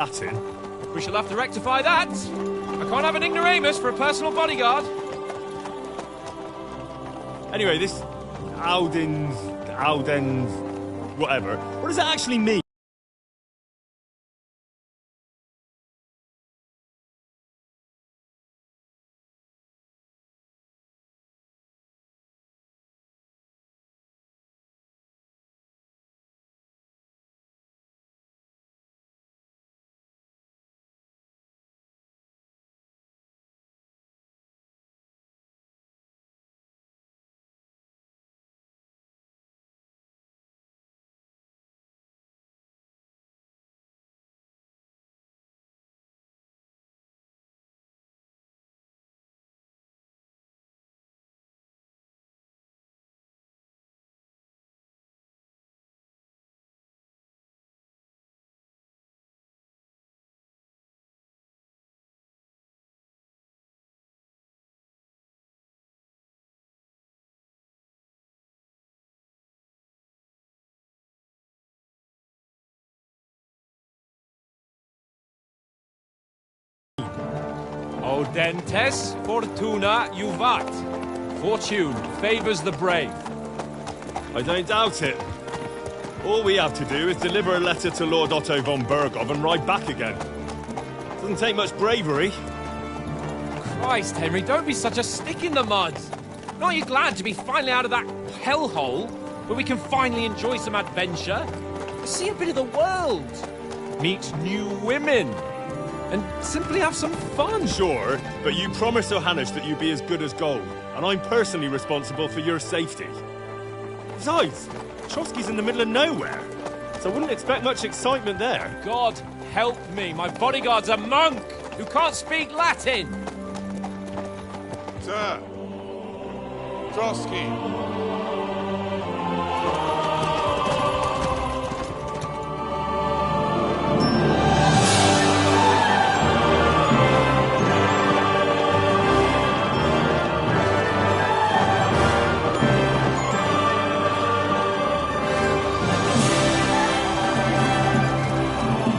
Latin? We shall have to rectify that. I can't have an ignoramus for a personal bodyguard. Anyway, this Aldens, whatever. What does that actually mean? Audentes fortuna juvat. Fortune favors the brave. I don't doubt it. All we have to do is deliver a letter to Lord Otto von Bergov and ride back again. Doesn't take much bravery. Christ, Henry, don't be such a stick in the mud. Aren't you glad to be finally out of that hellhole where we can finally enjoy some adventure? See a bit of the world. Meet new women. And simply have some fun. Sure, but you promised Johannes that you'd be as good as gold, and I'm personally responsible for your safety. Besides, Trotsky's in the middle of nowhere, so I wouldn't expect much excitement there. God help me, my bodyguard's a monk who can't speak Latin. Sir, Trotsky.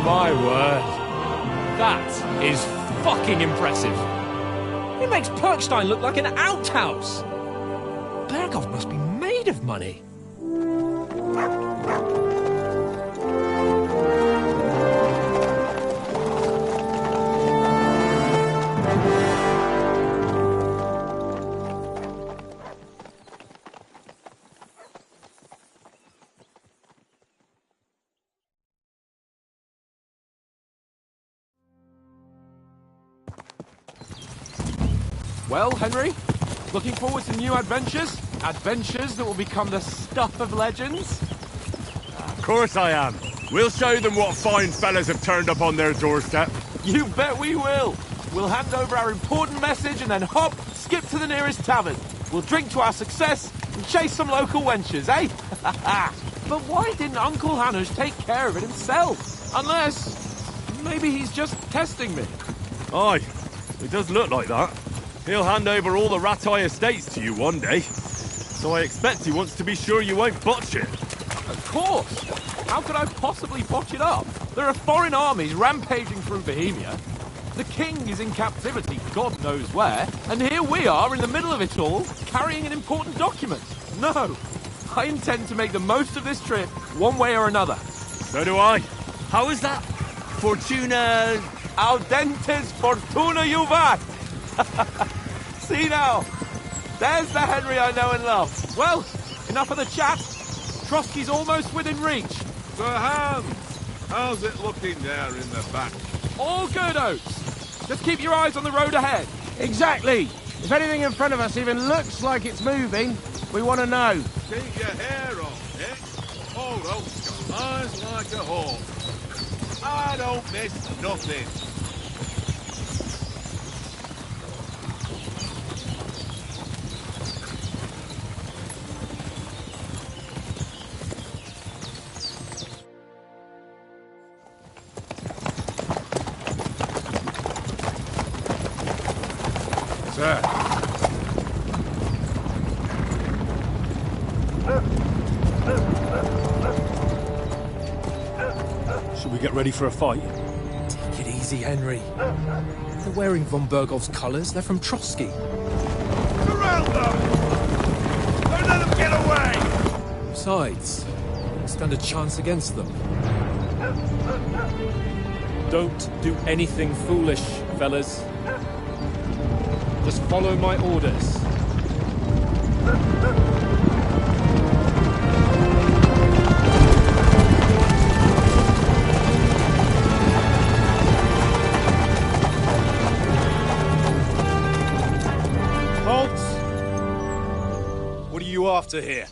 My word. That is fucking impressive. It makes Perkstein look like an outhouse. Bergov must be made of money. Well, Henry, looking forward to new adventures? Adventures that will become the stuff of legends? Of course I am. We'll show them what fine fellas have turned up on their doorstep. You bet we will. We'll hand over our important message and then hop, skip to the nearest tavern. We'll drink to our success and chase some local wenches, eh? But why didn't Uncle Hanush take care of it himself? Unless, maybe he's just testing me. Aye, it does look like that. He'll hand over all the Rattay estates to you one day. So I expect he wants to be sure you won't botch it. Of course! How could I possibly botch it up? There are foreign armies rampaging through Bohemia. The king is in captivity, God knows where, and here we are in the middle of it all, carrying an important document. No! I intend to make the most of this trip, one way or another. So do I. How is that? Fortuna... Audentes fortuna juvat! See now, there's the Henry I know and love. Well, enough of the chat. Trotsky's almost within reach. Sir Hans, how's it looking there in the back? All good, Oates. Just keep your eyes on the road ahead. Exactly. If anything in front of us even looks like it's moving, we want to know. Keep your hair on, eh? Old Oak's got eyes like a hawk. I don't miss nothing. Sir. Should we get ready for a fight? Easy, Henry. They're wearing von Bergov's colours. They're from Trotsky. Surround them! Don't let them get away! Besides, don't stand a chance against them. Don't do anything foolish, fellas. Just follow my orders. Halt! What are you after here?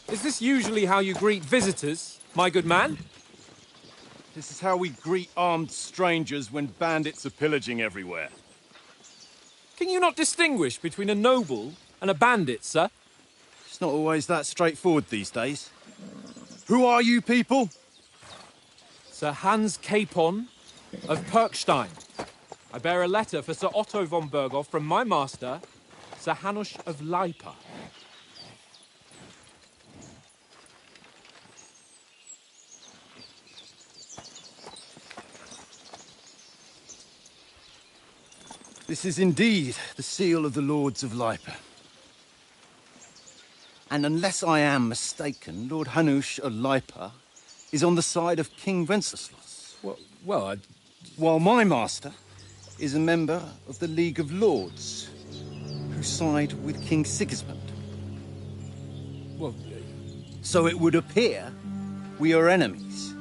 Is this usually how you greet visitors, my good man? This is how we greet armed strangers when bandits are pillaging everywhere. Can you not distinguish between a noble and a bandit, sir? It's not always that straightforward these days. Who are you people? Sir Hans Capon of Perkstein. I bear a letter for Sir Otto von Berghoff from my master, Sir Hanush of Leipa. This is indeed the seal of the Lords of Leipa. And unless I am mistaken, Lord Hanush of Leipa is on the side of King Wenceslas. While my master is a member of the League of Lords, who side with King Sigismund. So it would appear we are enemies.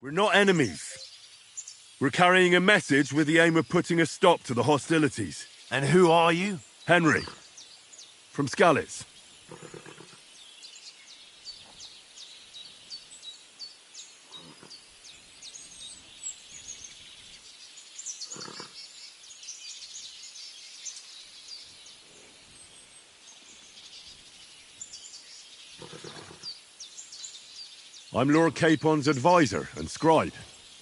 We're not enemies. We're carrying a message with the aim of putting a stop to the hostilities. And who are you? Henry, from Skalitz. I'm Lord Capon's advisor and scribe,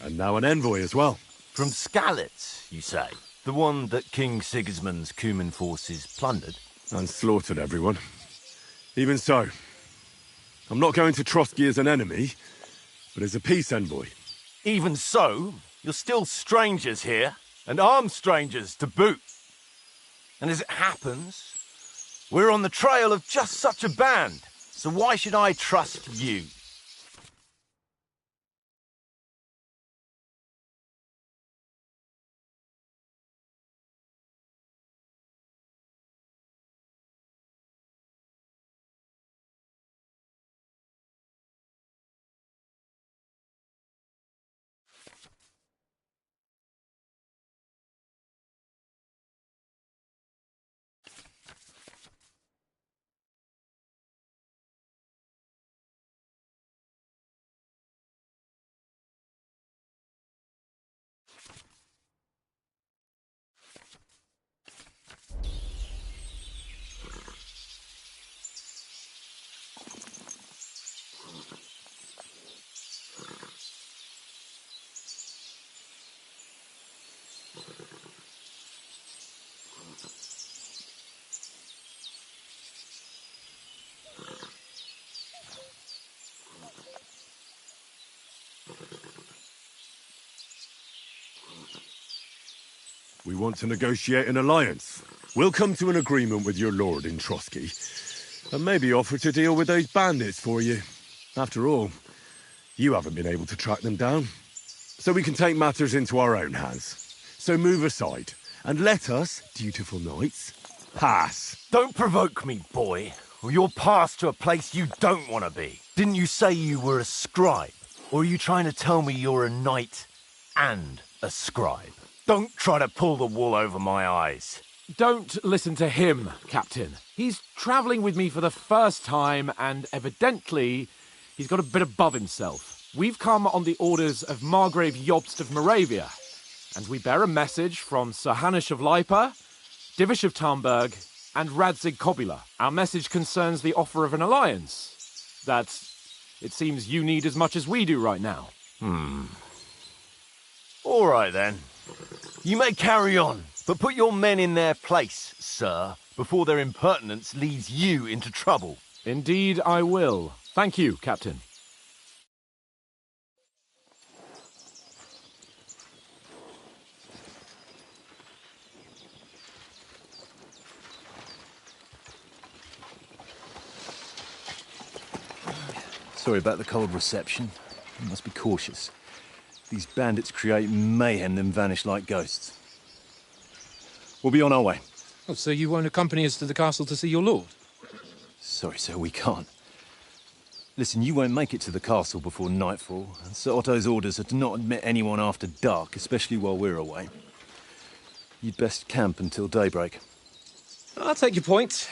and now an envoy as well. From Skalitz, you say? The one that King Sigismund's Cuman forces plundered? And slaughtered everyone. Even so, I'm not going to Trotsky as an enemy, but as a peace envoy. Even so, you're still strangers here, and armed strangers to boot. And as it happens, we're on the trail of just such a band, so why should I trust you? We want to negotiate an alliance. We'll come to an agreement with your lord in Trotsky, and maybe offer to deal with those bandits for you. After all, you haven't been able to track them down. So we can take matters into our own hands. So move aside, and let us, dutiful knights, pass. Don't provoke me, boy, or you'll pass to a place you don't want to be. Didn't you say you were a scribe? Or are you trying to tell me you're a knight and a scribe? Don't try to pull the wool over my eyes. Don't listen to him, Captain. He's travelling with me for the first time, and evidently, he's got a bit above himself. We've come on the orders of Margrave Jobst of Moravia, and we bear a message from Sir Hanush of Leipa, Divish of Tarnberg, and Radzig Kobula. Our message concerns the offer of an alliance that it seems you need as much as we do right now. All right, then. You may carry on, but put your men in their place, sir, before their impertinence leads you into trouble. Indeed, I will. Thank you, Captain. Sorry about the cold reception. You must be cautious. These bandits create mayhem, then vanish like ghosts. We'll be on our way. Oh, so you won't accompany us to the castle to see your lord? Sorry, sir, we can't. Listen, you won't make it to the castle before nightfall, and Sir Otto's orders are to not admit anyone after dark, especially while we're away. You'd best camp until daybreak. I'll take your point.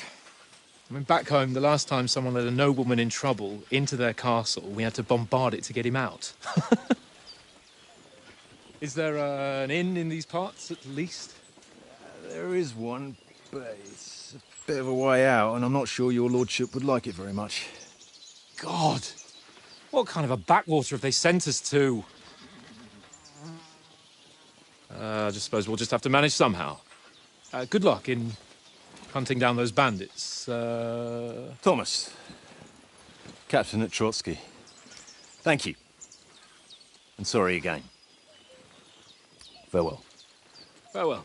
I mean, back home, the last time someone let a nobleman in trouble into their castle, we had to bombard it to get him out. Is there an inn in these parts, at least? There is one, but it's a bit of a way out, and I'm not sure your lordship would like it very much. God! What kind of a backwater have they sent us to? I just suppose we'll just have to manage somehow. Good luck in hunting down those bandits. Thomas, Captain at Trotsky. Thank you. And sorry again. Farewell. Farewell.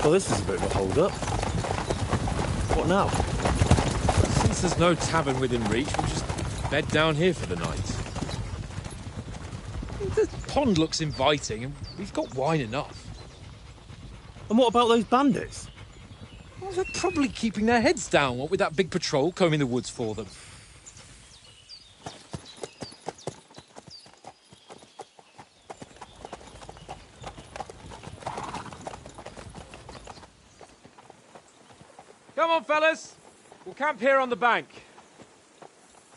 Well, this is a bit of a hold-up. What now? Since there's no tavern within reach, we'll just bed down here for the night. The pond looks inviting, and we've got wine enough. And what about those bandits? Well, they're probably keeping their heads down, what with that big patrol combing the woods for them. Come on, fellas. We'll camp here on the bank.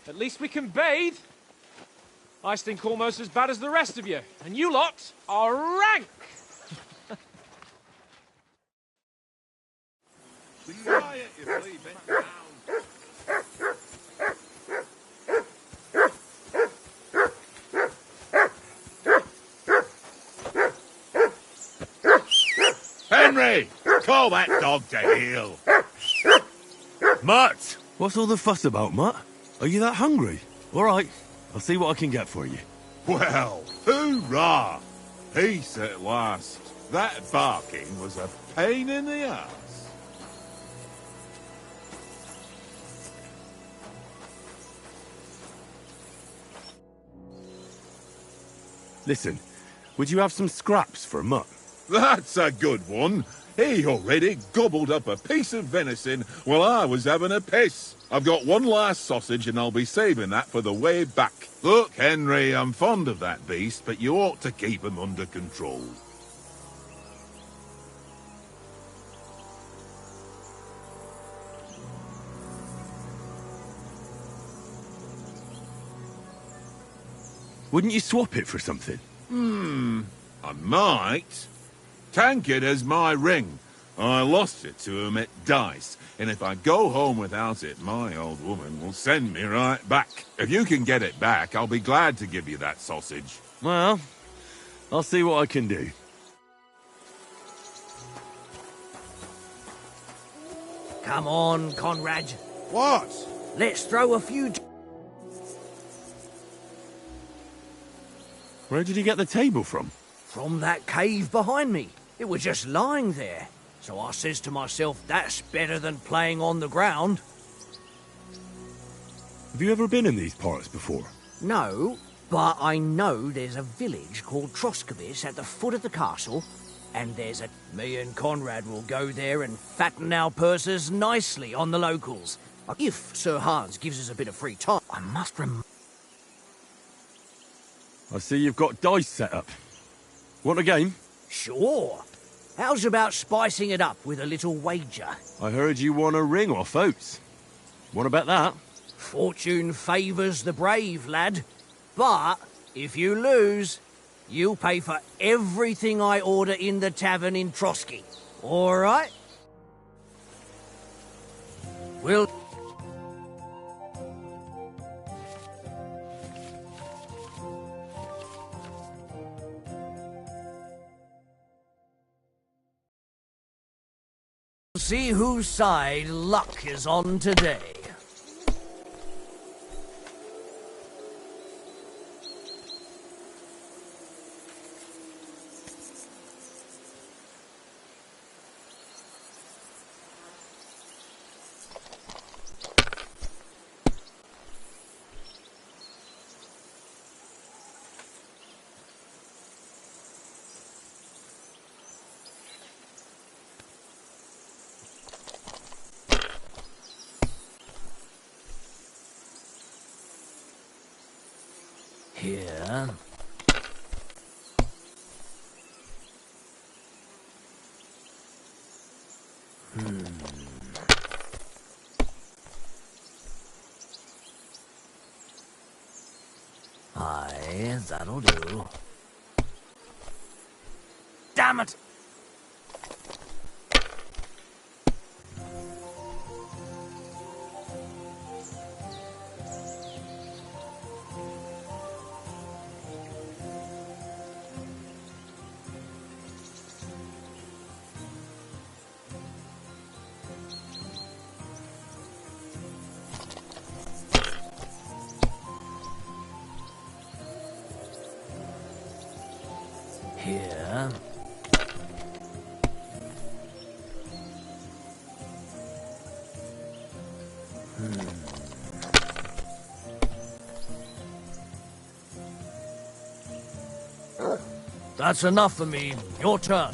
At least we can bathe. I stink almost as bad as the rest of you, and you lot are rank. Be quiet, you flea bent hound. Henry! Call that dog to heel! Mutt! What's all the fuss about, Mutt? Are you that hungry? All right, I'll see what I can get for you. Well, hoorah! Peace at last. That barking was a pain in the ass. Listen, would you have some scraps for Mutt? That's a good one. He already gobbled up a piece of venison while I was having a piss. I've got one last sausage and I'll be saving that for the way back. Look, Henry, I'm fond of that beast, but you ought to keep him under control. Wouldn't you swap it for something? I might. Tankard has my ring. I lost it to him at dice, and if I go home without it, my old woman will send me right back. If you can get it back, I'll be glad to give you that sausage. Well, I'll see what I can do. Come on, Conrad. What? Let's throw a few... Where did you get the table from? from that cave behind me. It was just lying there. So I says to myself, that's better than playing on the ground. Have you ever been in these parts before? No, but I know there's a village called Troskovis at the foot of the castle, and me and Conrad will go there and fatten our purses nicely on the locals. If Sir Hans gives us a bit of free time, I must I see you've got dice set up. Want a game? Sure. How's about spicing it up with a little wager? I heard you won a ring off Oates. Want to bet that? Fortune favours the brave, lad. But if you lose, you'll pay for everything I order in the tavern in Trotsky. All right? We'll... see whose side luck is on today. Here. Aye, that'll do. Damn it! Here. That's enough for me. Your turn.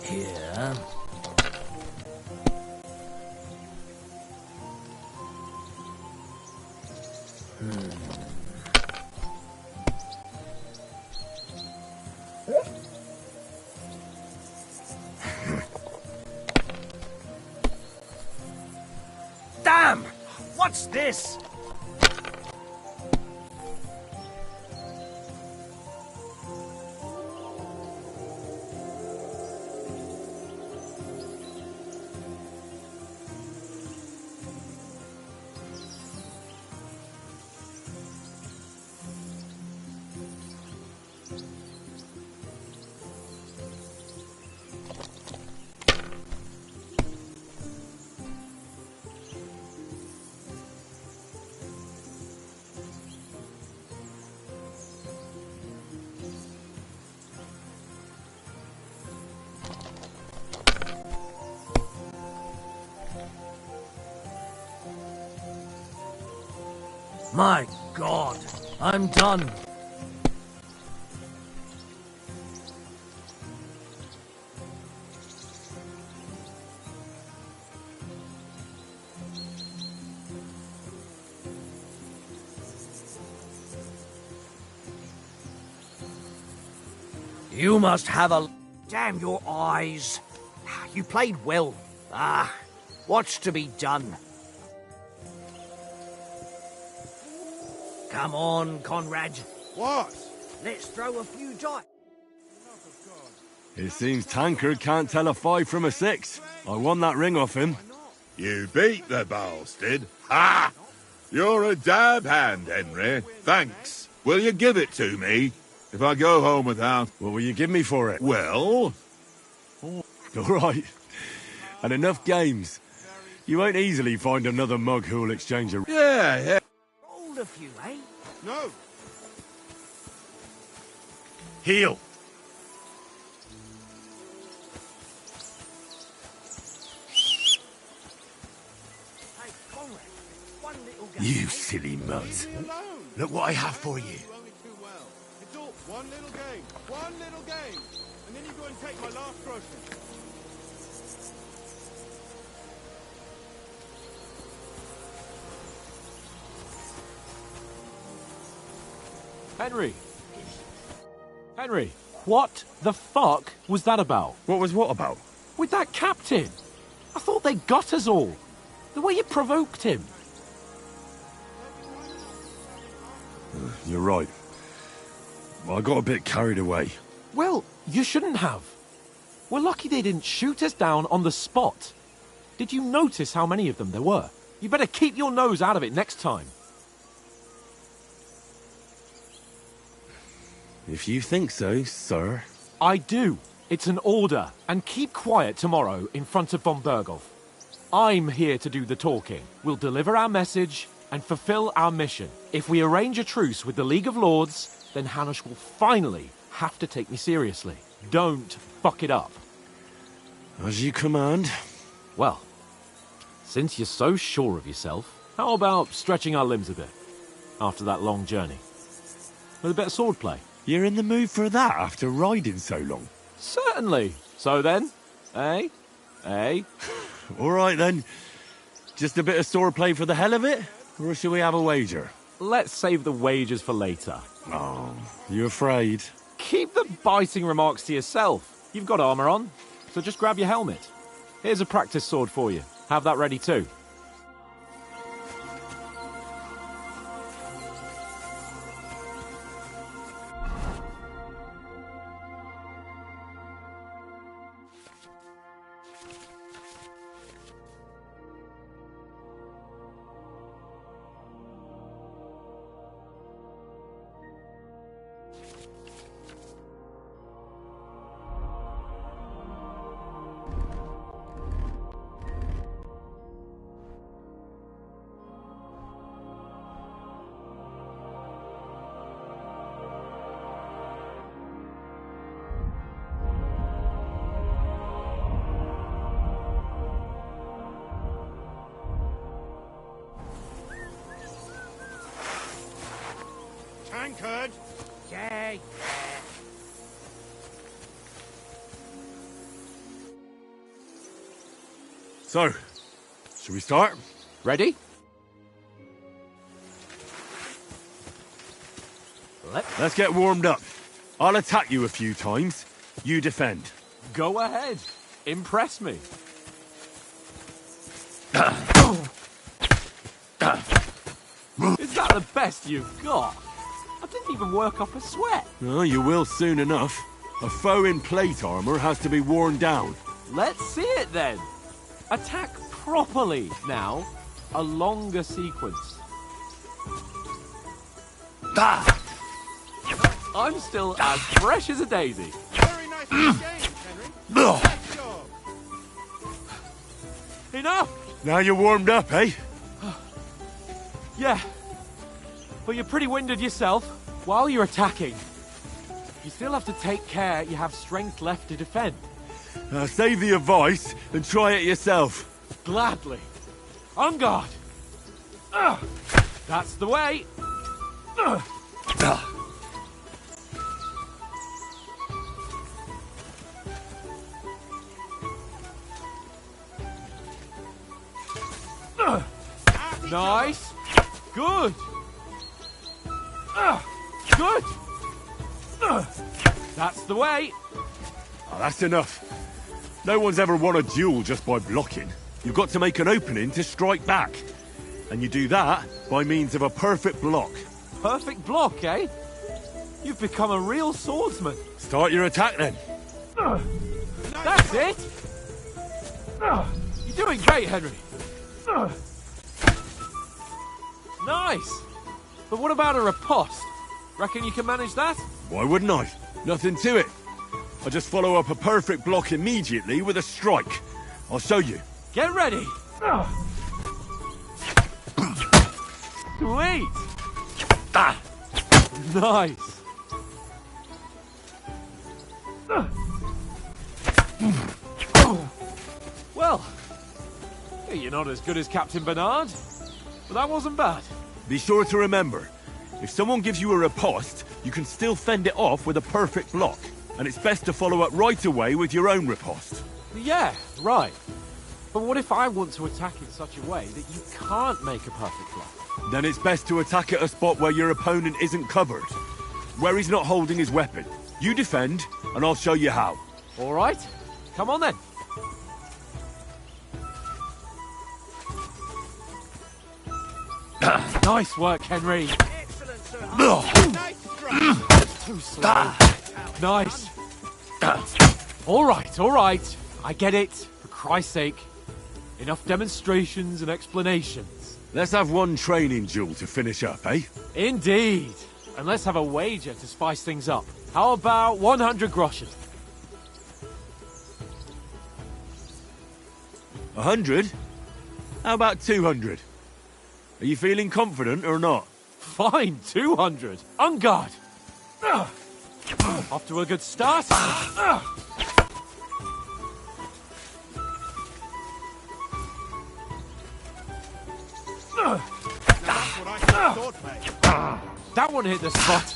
Here. Damn! What's this? My God, I'm done. You must have a... Damn your eyes. You played well. What's to be done? Come on, Conrad. What? Let's throw a few dice. It seems Tankard can't tell a 5 from a 6. I won that ring off him. You beat the bastard. Ha! You're a dab hand, Henry. Thanks. Will you give it to me? If I go home without... What will you give me for it? Well? All right. And enough games. You won't easily find another mug who'll exchange a... Yeah. Hold a few, eh? No. Heal. Hey, Conrad, one little game. You silly mutt. Look what I have for you. Only too well. It's all one little game. One little game. And then you go and take my last grocery. Henry. Henry, what the fuck was that about? What about? With that captain? I thought they got us all. The way you provoked him. You're right. I got a bit carried away. Well, you shouldn't have. We're lucky they didn't shoot us down on the spot. Did you notice how many of them there were? You better keep your nose out of it next time. If you think so, sir. I do. It's an order. And keep quiet tomorrow in front of von Berghoff. I'm here to do the talking. We'll deliver our message and fulfill our mission. If we arrange a truce with the League of Lords, then Hanush will finally have to take me seriously. Don't fuck it up. As you command. Well, since you're so sure of yourself, how about stretching our limbs a bit after that long journey? With a bit of swordplay. You're in the mood for that after riding so long? Certainly. So then, eh? Eh? All right then. Just a bit of swordplay for the hell of it? Or shall we have a wager? Let's save the wagers for later. Oh, you afraid? Keep the biting remarks to yourself. You've got armor on, so just grab your helmet. Here's a practice sword for you. Have that ready too. Tankard! Yeah. So, shall we start? Ready? Let's get warmed up. I'll attack you a few times. You defend. Go ahead. Impress me. Is that the best you've got? I didn't even work up a sweat. Oh, you will soon enough. A foe in plate armor has to be worn down. Let's see it then. Attack properly now. A longer sequence. I'm still as fresh as a daisy. Very nice games, Henry. Nice job. Enough! Now you're warmed up, eh? Yeah. But you're pretty winded yourself while you're attacking. You still have to take care you have strength left to defend. Save the advice and try it yourself. Gladly. On guard. That's the way. Nice. Good. Good. That's the way. Oh, that's enough. No one's ever won a duel just by blocking. You've got to make an opening to strike back. And you do that by means of a perfect block. Perfect block, eh? You've become a real swordsman. Start your attack then. That's it. You're doing great, Henry. Nice. But what about a riposte? Reckon you can manage that? Why wouldn't I? Nothing to it. I just follow up a perfect block immediately with a strike. I'll show you. Get ready. Sweet. Nice. Well, you're not as good as Captain Bernard, but that wasn't bad. Be sure to remember, if someone gives you a riposte, you can still fend it off with a perfect block. And it's best to follow up right away with your own riposte. Yeah, right. But what if I want to attack in such a way that you can't make a perfect block? Then it's best to attack at a spot where your opponent isn't covered. where he's not holding his weapon. You defend, and I'll show you how. All right. Come on then. Nice work, Henry. Excellent, sir. Too slow. Nice. All right. I get it. For Christ's sake. Enough demonstrations and explanations. Let's have one training duel to finish up, eh? Indeed. And let's have a wager to spice things up. How about 100 groschen? 100? How about 200? Are you feeling confident or not? Fine, 200. On guard. Off to a good start. That one hit the spot.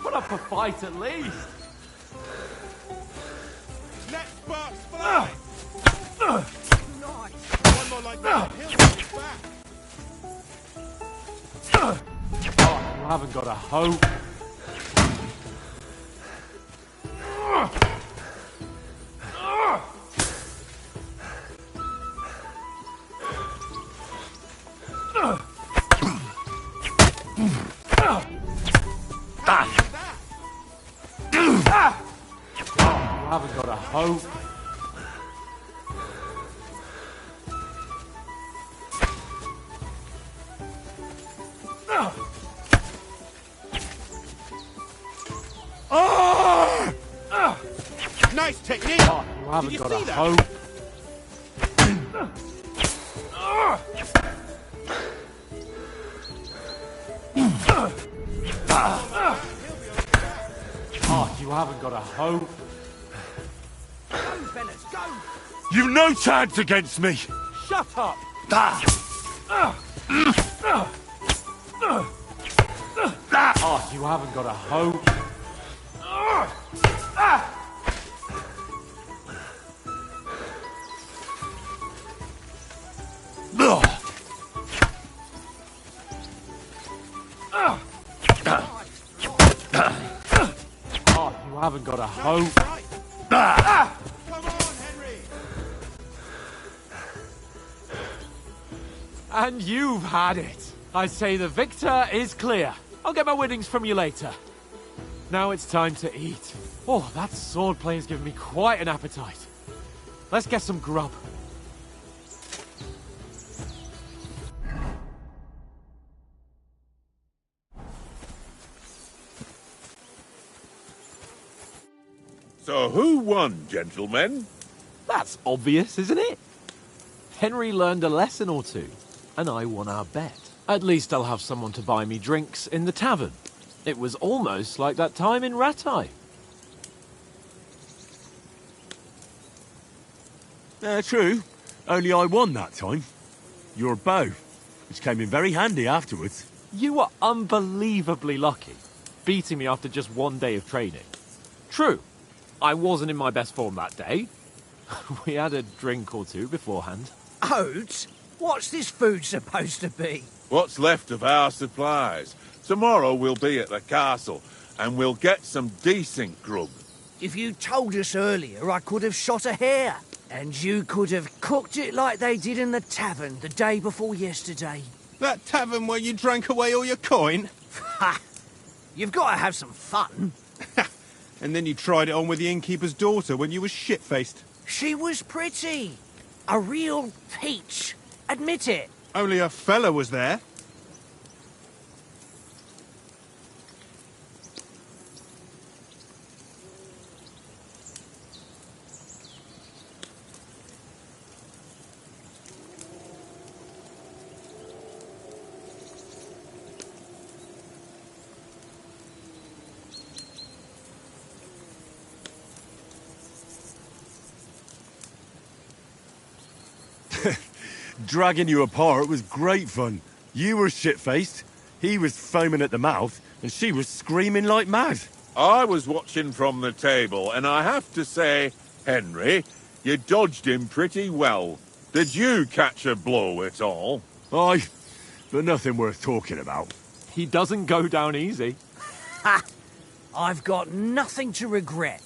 Put up a fight at least. Let sparks fly! One more like that, he'll get back! Oh, you haven't got a hope. You haven't got a hope. Nice technique! Oh, you haven't got a hope. Oh, you haven't got a hope. Go, fellas, go! You've no chance against me! Shut up! Oh, you haven't got a hope. Oh, you haven't got a hope. Come on, Henry! And you've had it. I say the victor is clear. I'll get my winnings from you later. Now it's time to eat. Oh, that swordplay has given me quite an appetite. Let's get some grub. So who won, gentlemen? That's obvious, isn't it? Henry learned a lesson or two, and I won our bet. At least I'll have someone to buy me drinks in the tavern. It was almost like that time in Rattay. True. Only I won that time. Your bow, which came in very handy afterwards. You were unbelievably lucky, beating me after just one day of training. True, I wasn't in my best form that day. We had a drink or two beforehand. Oates? What's this food supposed to be? What's left of our supplies? Tomorrow we'll be at the castle, and we'll get some decent grub. If you told us earlier, I could have shot a hare. And you could have cooked it like they did in the tavern the day before yesterday. That tavern where you drank away all your coin? Ha! You've got to have some fun. And then you tried it on with the innkeeper's daughter when you were shit-faced. She was pretty. A real peach. Admit it. Only a fella was there. Dragging you apart was great fun. You were shit-faced, he was foaming at the mouth, and she was screaming like mad. I was watching from the table, and I have to say, Henry. You dodged him pretty well. Did you catch a blow at all? Aye, but nothing worth talking about. He doesn't go down easy. Ha! I've got nothing to regret.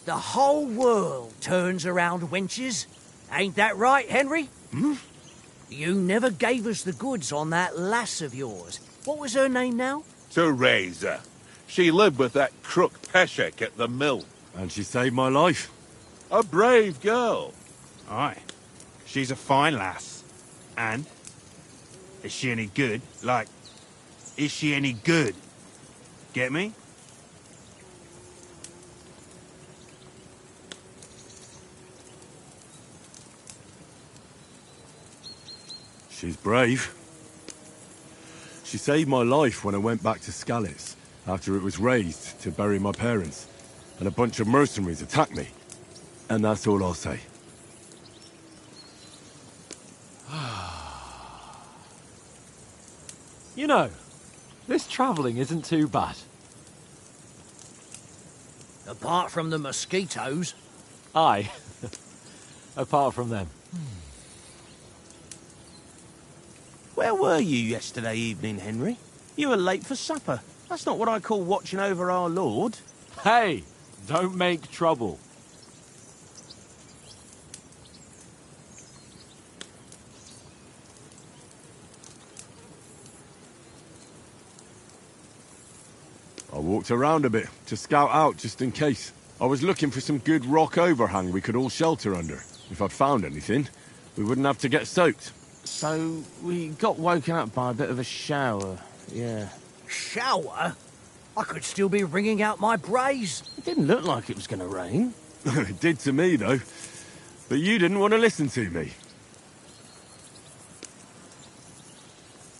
The whole world turns around wenches. Ain't that right, Henry? Hmm? You never gave us the goods on that lass of yours. What was her name now? Teresa. She lived with that crook Peshek at the mill. And she saved my life. A brave girl. Aye. She's a fine lass. And? Is she any good? Like, is she any good? Get me? She's brave. She saved my life when I went back to Skalitz after it was razed to bury my parents, and a bunch of mercenaries attacked me. And that's all I'll say. You know, this travelling isn't too bad. Apart from the mosquitoes. Aye. Apart from them. Where were you yesterday evening, Henry? You were late for supper. That's not what I call watching over our Lord. Hey, don't make trouble. I walked around a bit to scout out just in case. I was looking for some good rock overhang we could all shelter under. If I'd found anything, we wouldn't have to get soaked. So, we got woken up by a bit of a shower, yeah. Shower? I could still be wringing out my brace. It didn't look like it was going to rain. It did to me, though. But you didn't want to listen to me.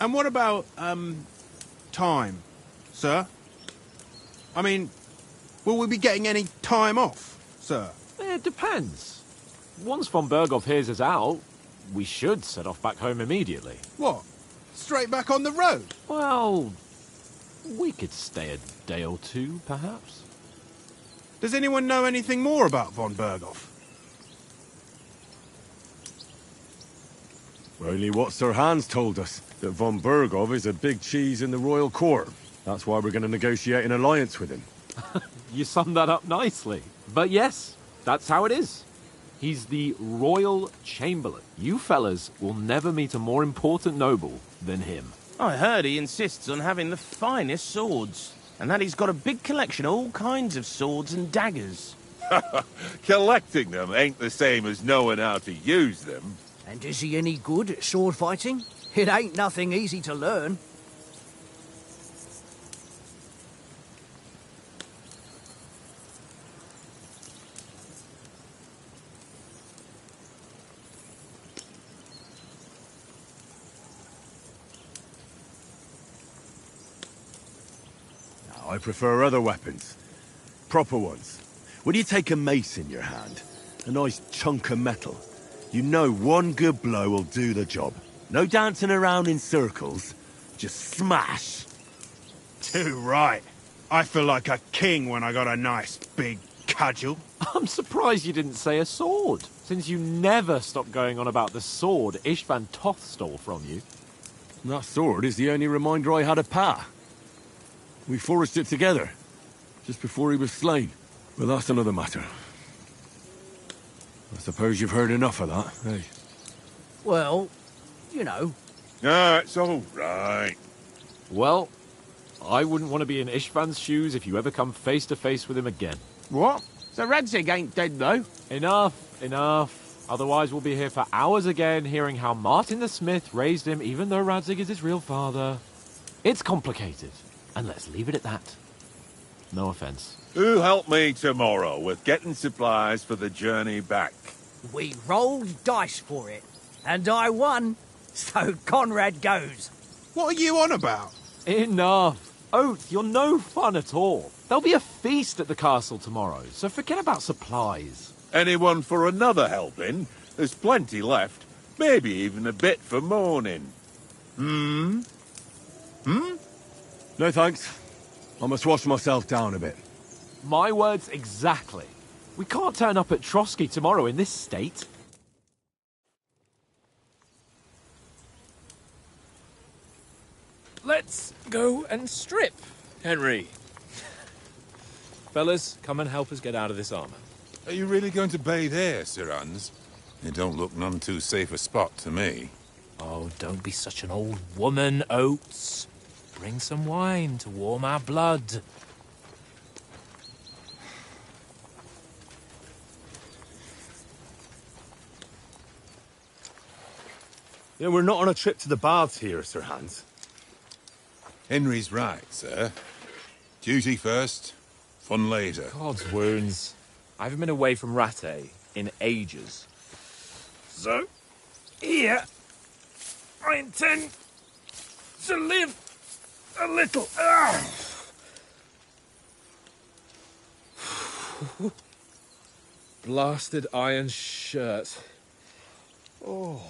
And what about, time, sir? I mean, will we be getting any time off, sir? It depends. Once von Berghoff hears us out, we should set off back home immediately. What? Straight back on the road? Well, we could stay a day or two, perhaps. Does anyone know anything more about von Berghoff? Only what Sir Hans told us, that von Berghoff is a big cheese in the royal court. That's why we're going to negotiate an alliance with him. You summed that up nicely. But yes, that's how it is. He's the Royal Chamberlain. You fellas will never meet a more important noble than him. I heard he insists on having the finest swords, and that he's got a big collection of all kinds of swords and daggers. Collecting them ain't the same as knowing how to use them. And is he any good at sword fighting? It ain't nothing easy to learn. I prefer other weapons. Proper ones. When you take a mace in your hand, a nice chunk of metal, you know one good blow will do the job. No dancing around in circles, just smash. Too right. I feel like a king when I got a nice big cudgel. I'm surprised you didn't say a sword, since you never stop going on about the sword Istvan Toth stole from you. That sword is the only reminder I had of Pa. We forged it together, just before he was slain. But that's another matter. I suppose you've heard enough of that, eh? Well, you know. Ah, it's all right. Well, I wouldn't want to be in Istvan's shoes if you ever come face to face with him again. What? So Radzig ain't dead, though? Enough, enough. Otherwise we'll be here for hours again hearing how Martin the Smith raised him even though Radzig is his real father. It's complicated. And let's leave it at that. No offense. Who help me tomorrow with getting supplies for the journey back? We rolled dice for it, and I won, so Conrad goes. What are you on about? Enough. Oath, you're no fun at all. There'll be a feast at the castle tomorrow, so forget about supplies. Anyone for another helping? There's plenty left. Maybe even a bit for morning. No thanks. I must wash myself down a bit. My words exactly. We can't turn up at Trotsky tomorrow in this state. Let's go and strip, Henry. Fellas, come and help us get out of this armor. Are you really going to bathe here, Sir Hans? It don't look none too safe a spot to me. Oh, don't be such an old woman, Oates. Bring some wine to warm our blood. Yeah, we're not on a trip to the baths here, Sir Hans. Henry's right, sir. Duty first, fun later. God's wounds. I haven't been away from Rattay in ages. So, here, I intend to live a little. Blasted iron shirt. Oh,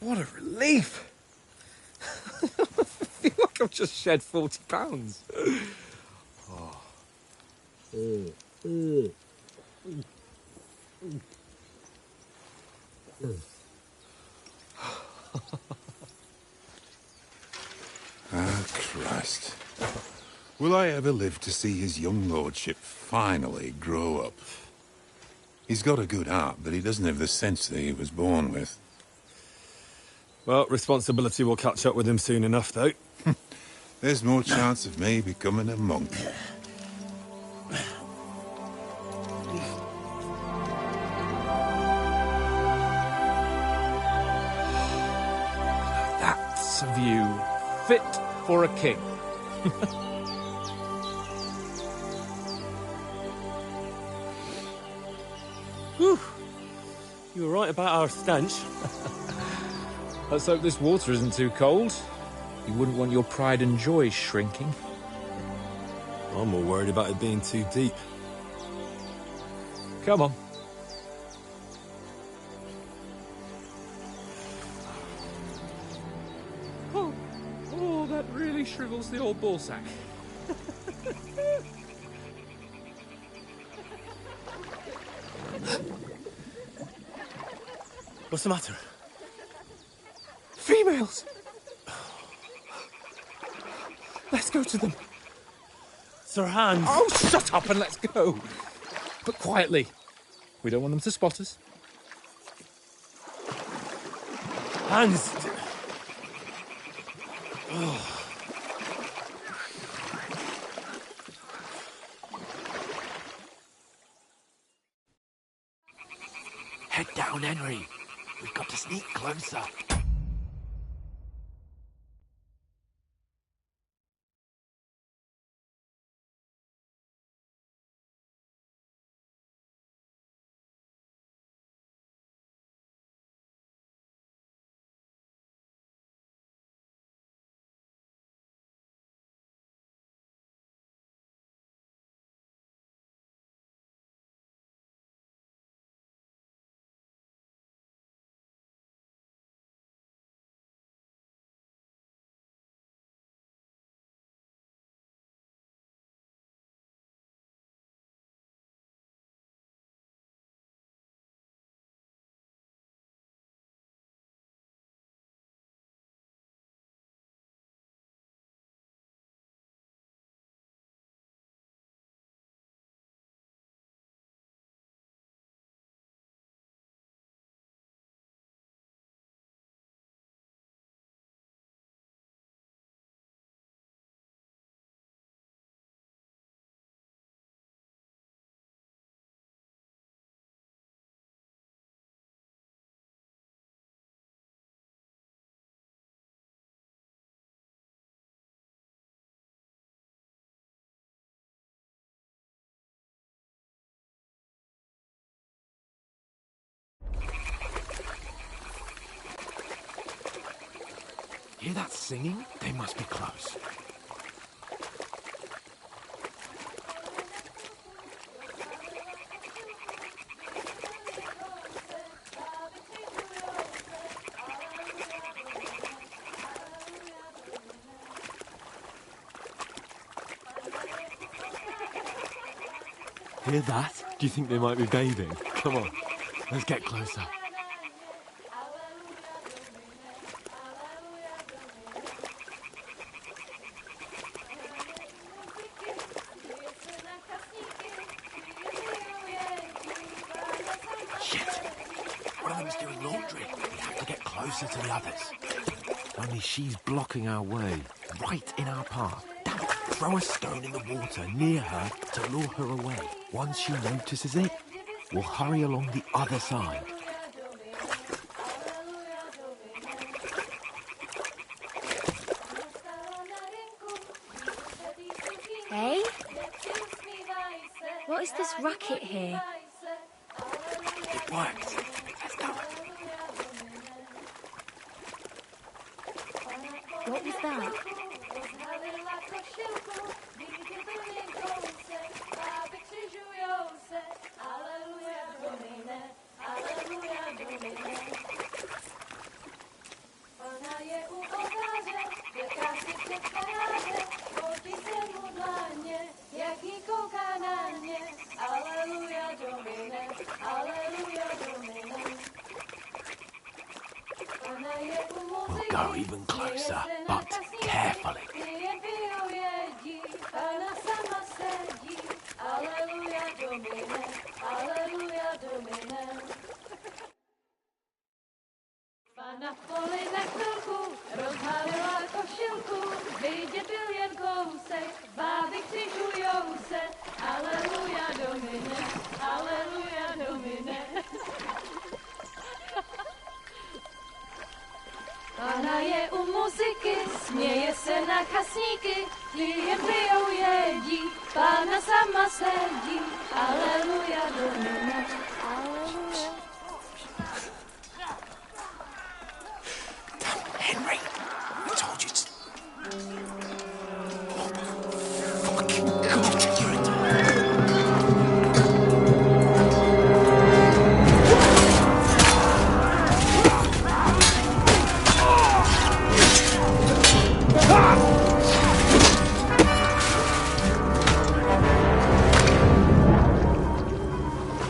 what a relief. I feel like I've just shed 40 pounds. Ah, Christ. Will I ever live to see his young lordship finally grow up? He's got a good heart, but he doesn't have the sense that he was born with. Well, responsibility will catch up with him soon enough, though. There's more chance of me becoming a monk. That's a view fit for a king. Whew. You were right about our stench. Let's hope this water isn't too cold. You wouldn't want your pride and joy shrinking. I'm more worried about it being too deep. Come on. Oh, that really shrivels the old ballsack. What's the matter? Females! Let's go to them. Sir Hans! Oh, shut up and let's go. But quietly. We don't want them to spot us. Hans! Head down, Henry. We've got to sneak closer. Hear that singing? They must be close. Hear that? Do you think they might be bathing? Come on, let's get closer. Shit! One of them's doing laundry. We have to get closer to the others. Only she's blocking our way, right in our path. Damn it, throw a stone in the water near her to lure her away. Once she notices it, we'll hurry along the other side. Hey? What is this racket here? It worked. Let's go. What was that? We'll go even closer, but carefully. Na poli na chvilku rozhalila košilku, vidět byl jen kousek, báby křižujou se, aleluja domine, aleluja domine. Pána je u muziky, směje se na chasníky, ti jen pijou jedí, Pána sama sedí, aleluja domine, aleluja. Henry, I told you to... Fucking God, you're a...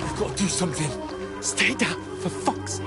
We've got to do something. Stay down, for fuck's sake.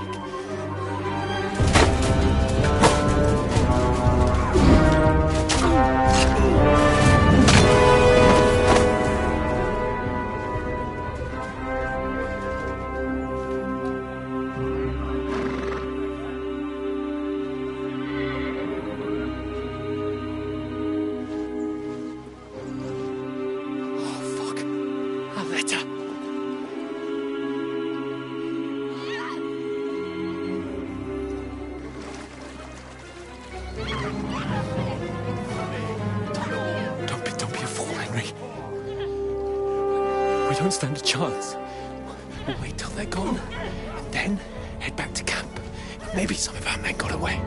Don't be a fool, Henry. We don't stand a chance. We'll wait till they're gone, and then head back to camp. Maybe some of our men got away.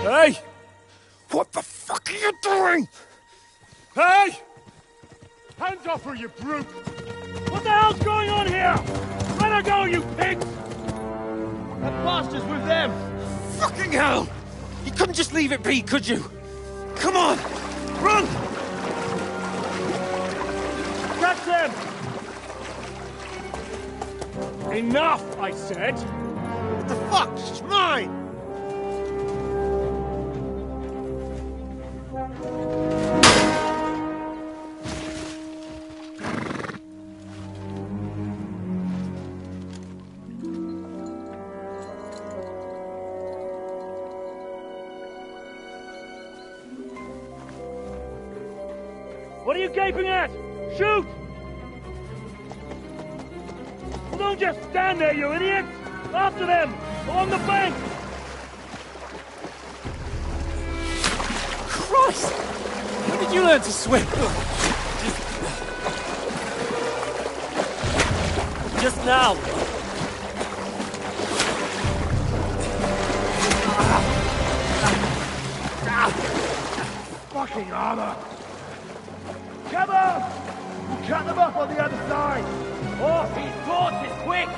Hey! What the fuck are you doing? Hey! Hands off her, you brute! What the hell's going on here? Let her go, you pigs! That bastard's with them! Fucking hell! You couldn't just leave it be, could you? Come on! Run! Catch them! Enough, I said! What the fuck? She's mine! What are you gaping at? Shoot! Well, don't just stand there, you idiot! After them! Along the bank! Christ! When did you learn to swim? Just now! Fucking armor! Come on! We'll cut them off on the other side! Off his torches, quick!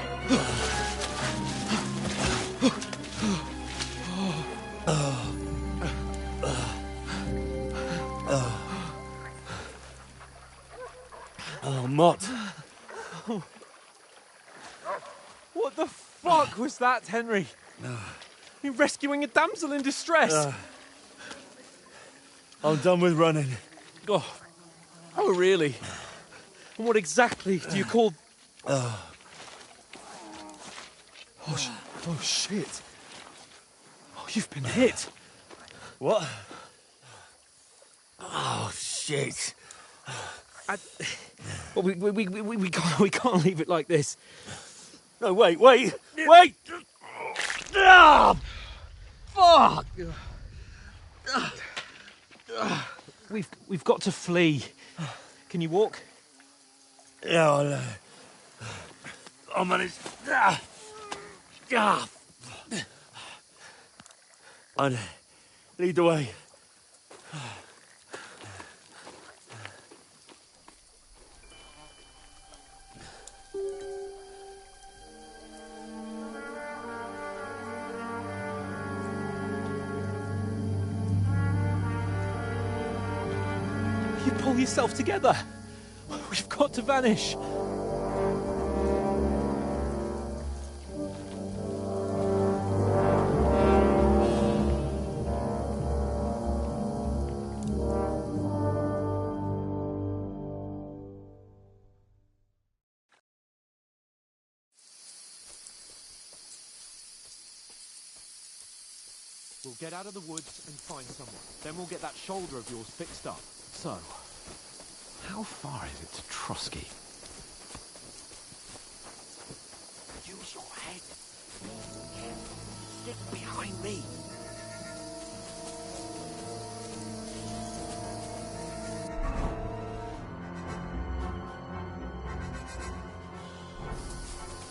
What the fuck was that, Henry? You're rescuing a damsel in distress. I'm done with running. Oh, really? And what exactly do you call... Oh, shit. Oh, you've been hit. What? Oh, shit. Well, we can't leave it like this. No, wait! Ah! Fuck! We've got to flee. Can you walk? Yeah, I'll manage. I'd lead the way. You pull yourself together. We've got to vanish. We'll get out of the woods and find someone. Then we'll get that shoulder of yours fixed up. So, how far is it to Trotsky? Use your head. Stick behind me.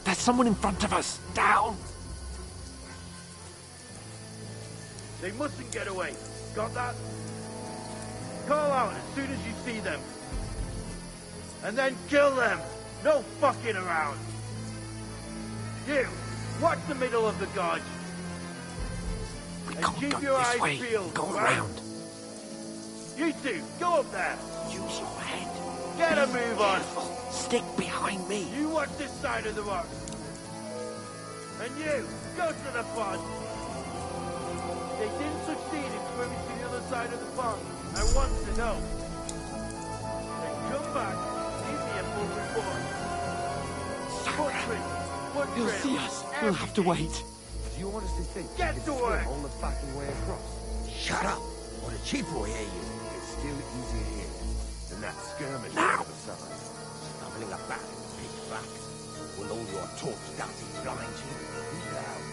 There's someone in front of us! Down! They mustn't get away. Got that? Call out as soon as you see them. And then kill them. No fucking around. You, watch the middle of the gorge. We and can't keep go your this eyes way. peeled. Go right? around. You two, go up there. Use your head. Get a move on. Careful. Stick behind me. You watch this side of the rock. And you, go to the pond. They didn't succeed in swimming to the other side of the pond. I want to know. Then come back and give me a full report. He'll see us. We'll have to wait. Do you honestly think Get you to can work. swim all the fucking way across? Shut up, or the chief will hear you. It's still easier here than that skirmish Now. on the other side. Stumbling about in the pitch black. Will all your talk dancing blind you? Be loud.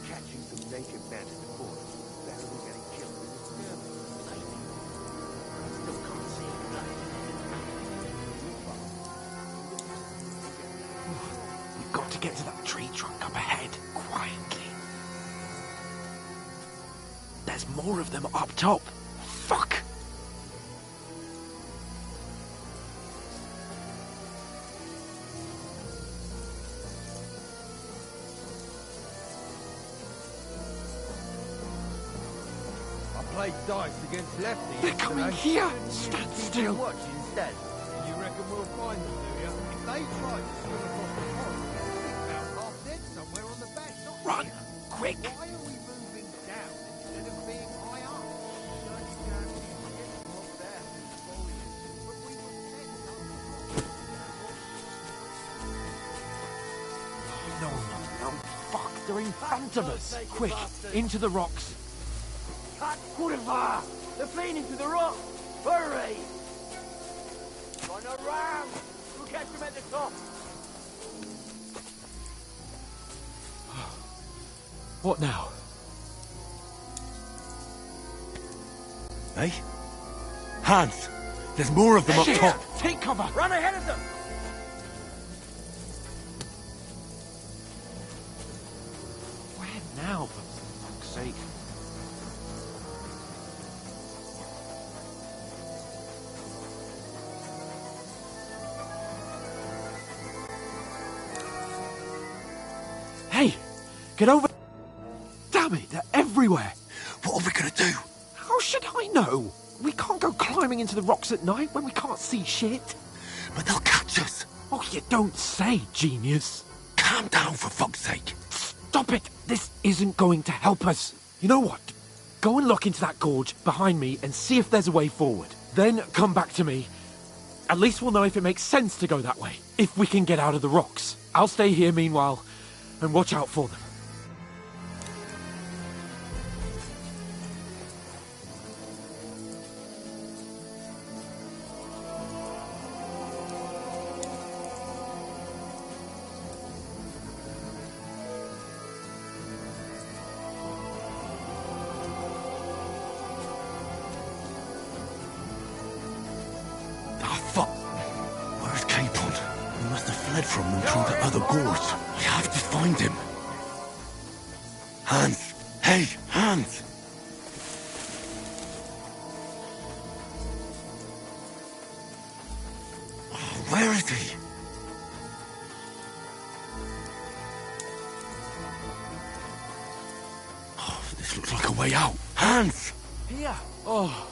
Catching some naked men in the forest is better than getting killed in a skirmish. Maybe. I still can't see it right. We've got to get to that tree trunk up ahead, quietly. There's more of them up top. Fuck! I played dice against lefties. They're coming here! Stand still! Watch instead. You reckon we'll find them, do you? If they try to swim across the forest, they'll be about half dead somewhere on the bank, not Run! here. Quick! Why are we moving down instead of being high up? Certainly guarantees we get them up there. But we were No, fuck! They're in front of us! Quick! Into the rocks! Cut Kurva! They're fleeing into the rock! Hurry! Run around! We'll catch them at the top! What now? Hey? Hans! There's more of them up Shit! top! Take cover! Run ahead of them! Where now, for fuck's sake? Hey! Get over... Damn it, they're everywhere! What are we gonna do? How should I know? We can't go climbing into the rocks at night when we can't see shit. But they'll catch us! Oh, you don't say, genius. calm down, for fuck's sake. Stop it! This isn't going to help us. You know what? Go and look into that gorge behind me and see if there's a way forward. Then come back to me. At least we'll know if it makes sense to go that way, if we can get out of the rocks. I'll stay here meanwhile and watch out for them. From them through the other gorge. I have to find him. Hans! Hey, Hans! Oh, where is he? Oh, this looks like a way out. Hans! Here! Oh,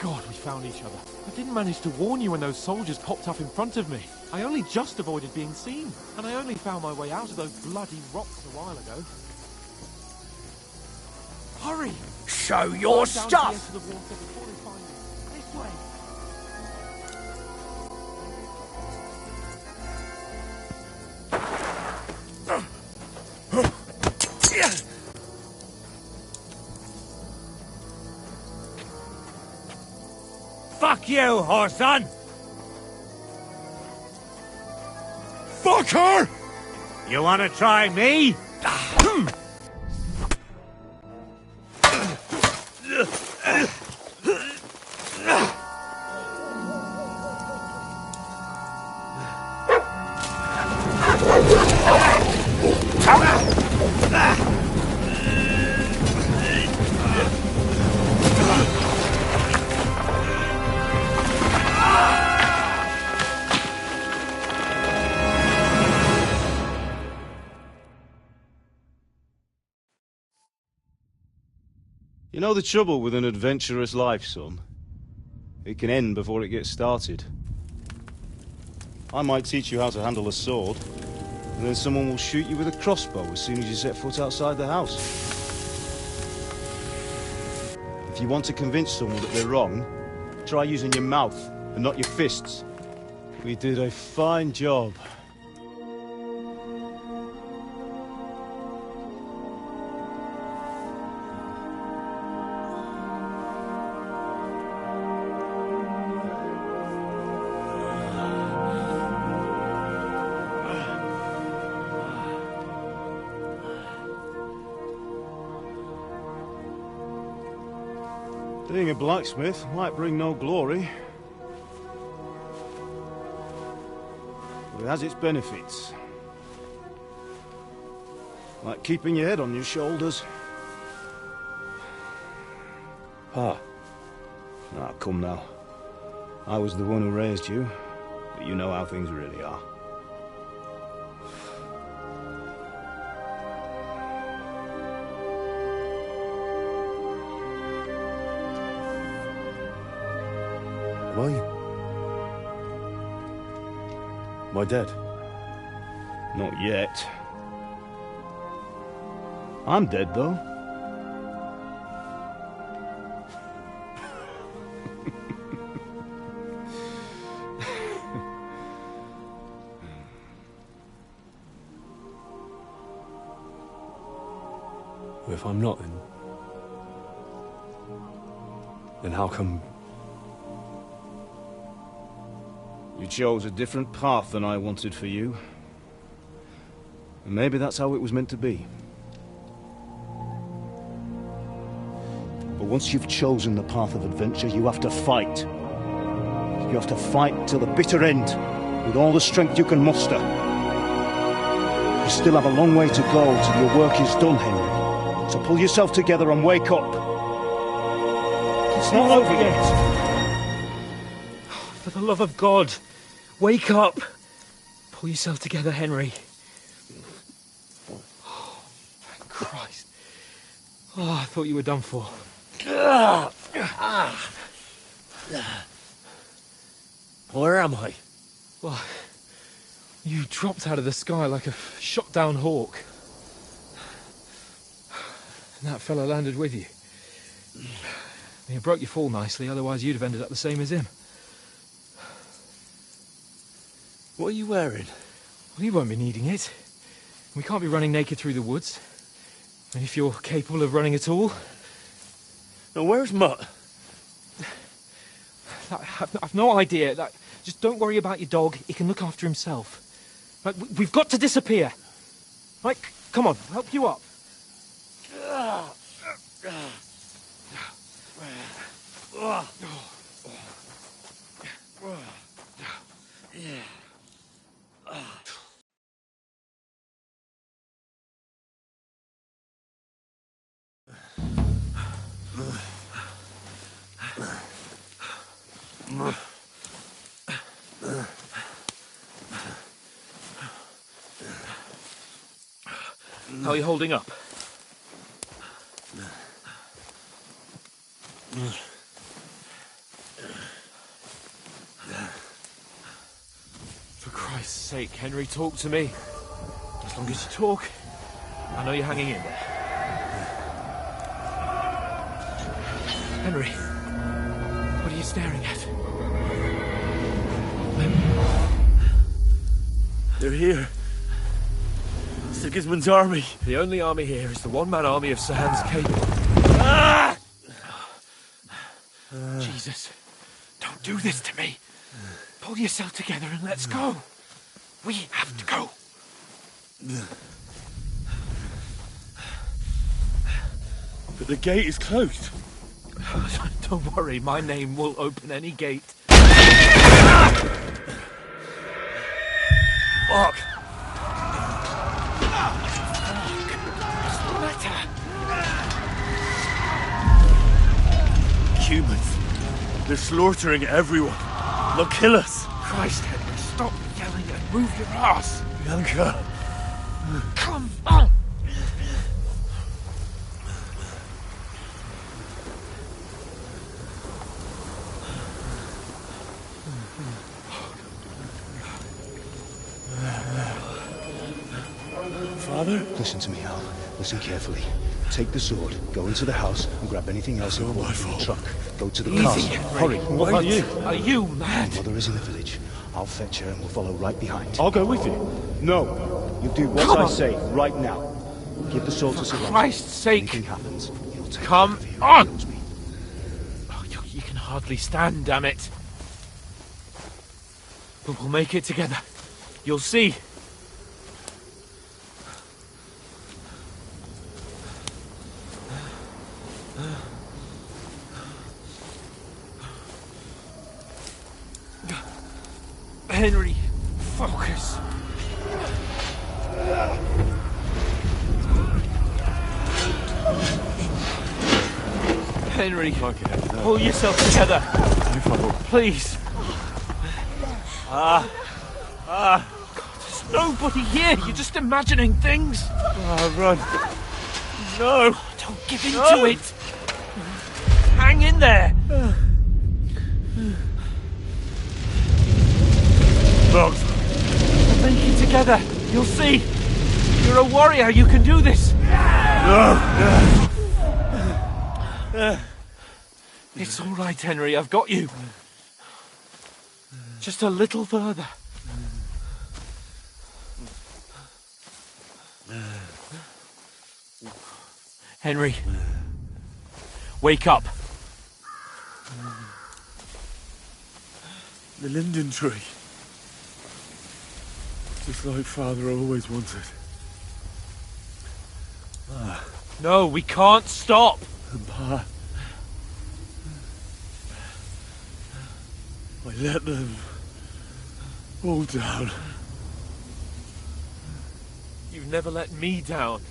God, we found each other. I didn't manage to warn you when those soldiers popped up in front of me. I only just avoided being seen, and I only found my way out of those bloody rocks a while ago. Hurry! Show your Down stuff! to the edge of the water before they find me. This way! Fuck you, whoreson! Fuck her! You wanna try me? You know the trouble with an adventurous life, son? It can end before it gets started. I might teach you how to handle a sword, and then someone will shoot you with a crossbow as soon as you set foot outside the house. If you want to convince someone that they're wrong, try using your mouth and not your fists. We did a fine job. Being a blacksmith might bring no glory, but it has its benefits. Like keeping your head on your shoulders. Pa. Ah, come now. I was the one who raised you, but you know how things really are. Am I dead? Not yet. I'm dead, though. If I'm not, then how come... You chose a different path than I wanted for you. And maybe that's how it was meant to be. But once you've chosen the path of adventure, you have to fight. You have to fight till the bitter end, with all the strength you can muster. You still have a long way to go till your work is done, Henry. So pull yourself together and wake up. It's not over yet. For the love of God, wake up. Pull yourself together, Henry. Oh, thank Christ. Oh, I thought you were done for. Where am I? Well, You dropped out of the sky like a shot-down hawk. And that fella landed with you. You broke your fall nicely, otherwise you'd have ended up the same as him. What are you wearing? Well, you won't be needing it. We can't be running naked through the woods. And if you're capable of running at all... Now, where's Mutt? I've no idea. Just don't worry about your dog. He can look after himself. Right, we've got to disappear. Right, come on, I'll help you up. How are you holding up? For Christ's sake, Henry, talk to me. As long as you talk, I know you're hanging in there. Henry, what are you staring at? They're here. Sigismund's army. The only army here is the one-man army of Sir Hans Cable. Ah! Jesus, don't do this to me. Pull yourself together and let's go. We have to go. But the gate is closed. Don't worry, my name will open any gate. Fuck! Humans. They're slaughtering everyone. They'll kill us. Christ, Henry, stop yelling and move your ass. Bianca. Come on. Father? Listen to me, Al. Listen carefully. Take the sword, go into the house, and grab anything else important from the truck. Go to the castle. Hurry. What are you? Are you mad? My mother is in the village. I'll fetch her and we'll follow right behind. I'll go with you. No. You do what I say right now. Give the sword to Sir Roger. For Christ's sake. If anything happens, you'll take Come care of on. me. Oh, you can hardly stand, damn it. But we'll make it together. You'll see. Henry, focus. Henry, pull yourself together. Please. There's nobody here. You're just imagining things. Run. No. Don't give in to it. Hang in there. Dogs. Make it together. You'll see. You're a warrior. You can do this. No. It's all right, Henry. I've got you. Just a little further. Henry, wake up. The linden tree. Just like Father always wanted. No, we can't stop. Pa. I let them all down. You've never let me down.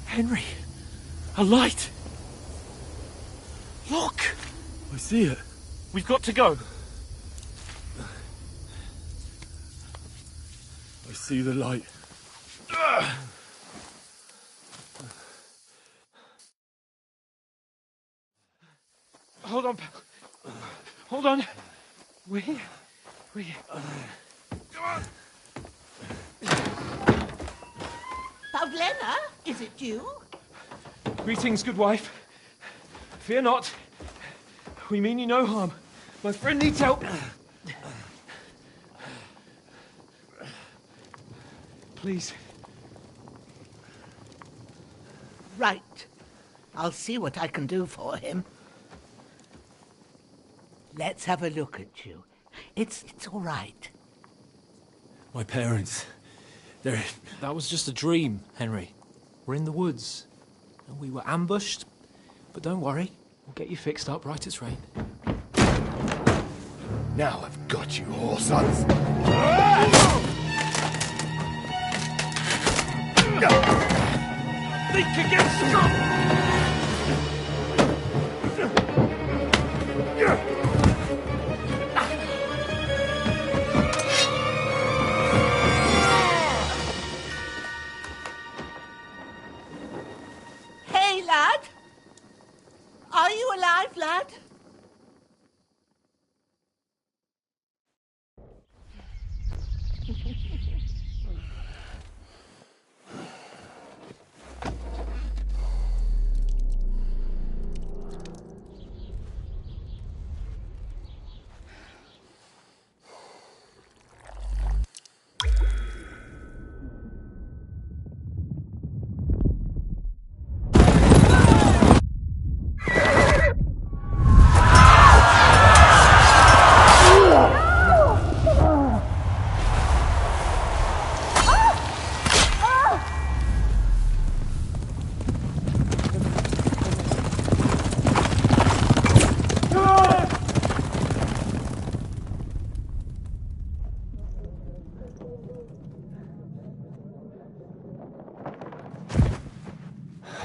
Henry, a light. Look. I see it. We've got to go. I see the light. Hold on, pal. Hold on. Pavlena, is it you? Greetings, good wife. Fear not. We mean you no harm. My friend needs help. Please. Right. I'll see what I can do for him. Let's have a look at you. It's all right. My parents. They're... That was just a dream, Henry. We're in the woods. And we were ambushed. But don't worry. We'll get you fixed up right as rain. Now I've got you, whoresons. Think against strong! Hey, lad! Are you alive, lad?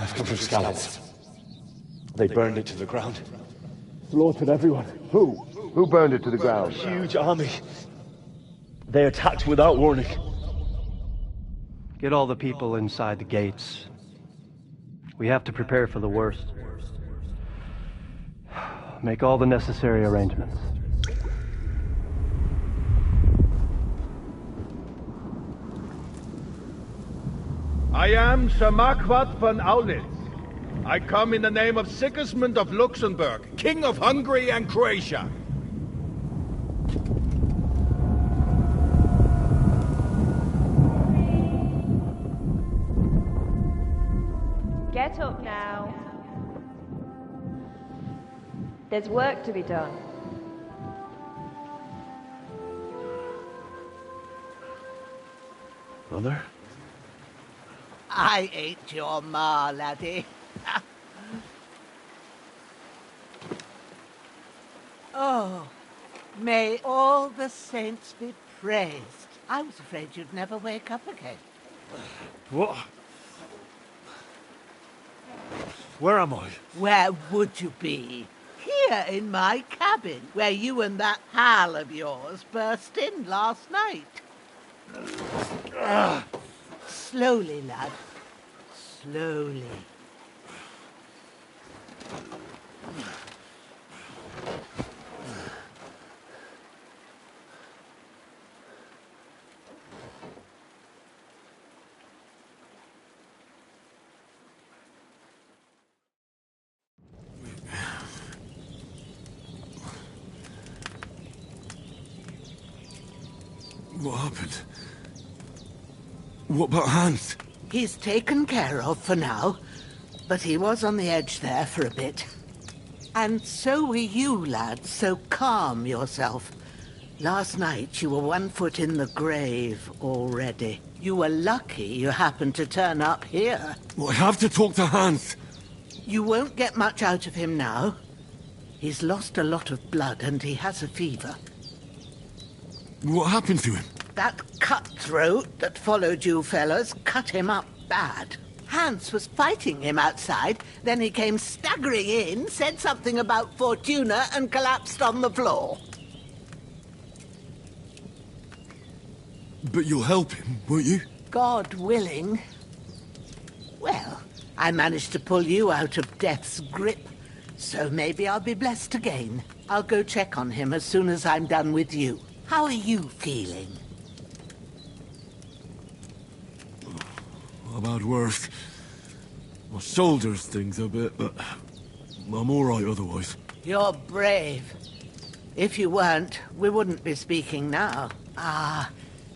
I've come from Scallops. They burned it to the ground. Slaughtered everyone. Who? Who burned it to the ground? Huge army. They attacked without warning. Get all the people inside the gates. We have to prepare for the worst. Make all the necessary arrangements. I am Sir Marquardt von Aulitz. I come in the name of Sigismund of Luxembourg, King of Hungary and Croatia. Get up now. There's work to be done. Mother? I ain't your ma, laddie. Oh, may all the saints be praised. I was afraid you'd never wake up again. What? Where am I? Where would you be? Here in my cabin, where you and that pal of yours burst in last night. Slowly, lad. Slowly. What happened? What about Hans? He's taken care of for now, but he was on the edge there for a bit. And so were you, lad, so calm yourself. Last night you were 1 foot in the grave already. You were lucky you happened to turn up here. Well, I have to talk to Hans. You won't get much out of him now. He's lost a lot of blood and he has a fever. What happened to him? That cutthroat that followed you fellas cut him up bad. Hans was fighting him outside, then he came staggering in, said something about Fortuna and collapsed on the floor. But you'll help him, won't you? God willing. Well, I managed to pull you out of death's grip, so maybe I'll be blessed again. I'll go check on him as soon as I'm done with you. How are you feeling? I've had worse. My shoulders stings a bit, but I'm all right otherwise. You're brave. If you weren't, we wouldn't be speaking now. Ah,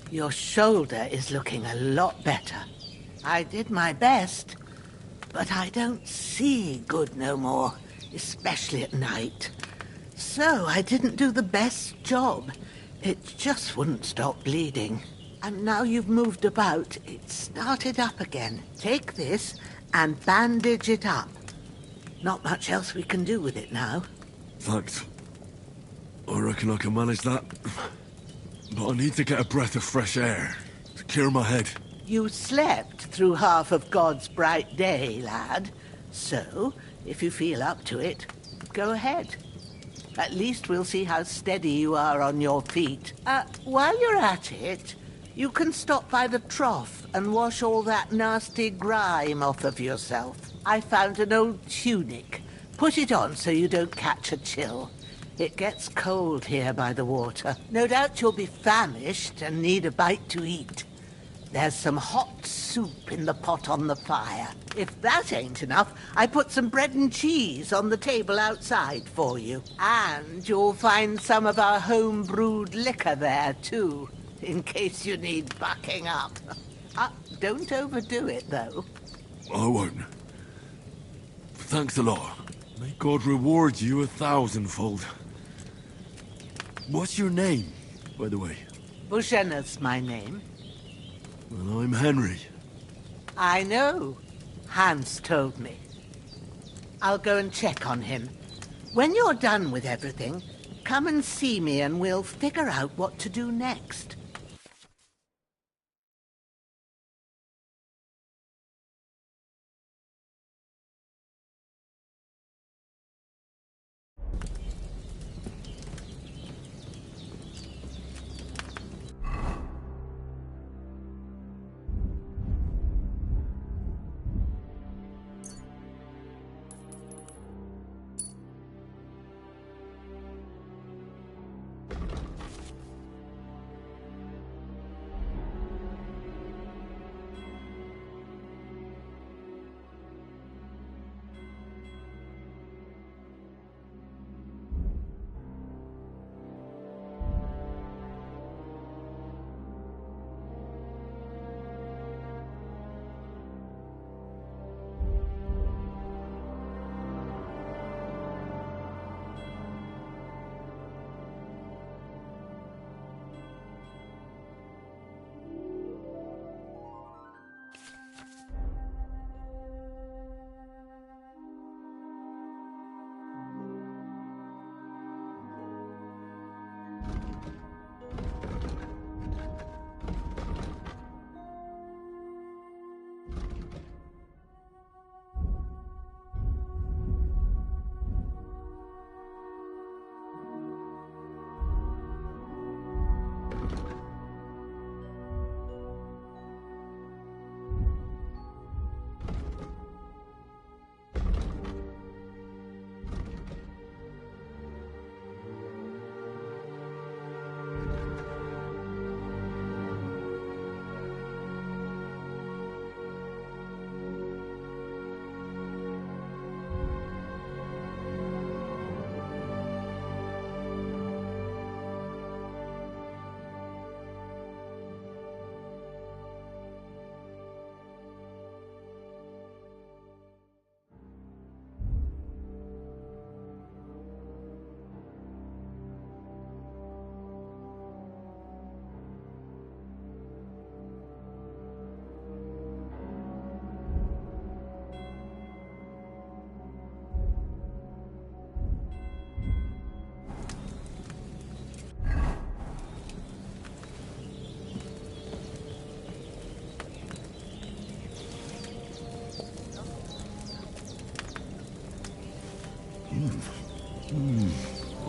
your shoulder is looking a lot better. I did my best, but I don't see good no more, especially at night. So I didn't do the best job. It just wouldn't stop bleeding. And now you've moved about, it started up again. Take this and bandage it up. Not much else we can do with it now. Thanks. I reckon I can manage that. But I need to get a breath of fresh air to clear my head. You slept through half of God's bright day, lad. So, if you feel up to it, go ahead. At least we'll see how steady you are on your feet. While you're at it, you can stop by the trough and wash all that nasty grime off of yourself. I found an old tunic. Put it on so you don't catch a chill. It gets cold here by the water. No doubt you'll be famished and need a bite to eat. There's some hot soup in the pot on the fire. If that ain't enough, I put some bread and cheese on the table outside for you. And you'll find some of our home-brewed liquor there, too, in case you need bucking up. Don't overdo it, though. I won't. Thanks a lot. May God reward you 1,000-fold. What's your name, by the way? Bushenna's my name. Well, I'm Henry. I know. Hans told me. I'll go and check on him. When you're done with everything, come and see me and we'll figure out what to do next.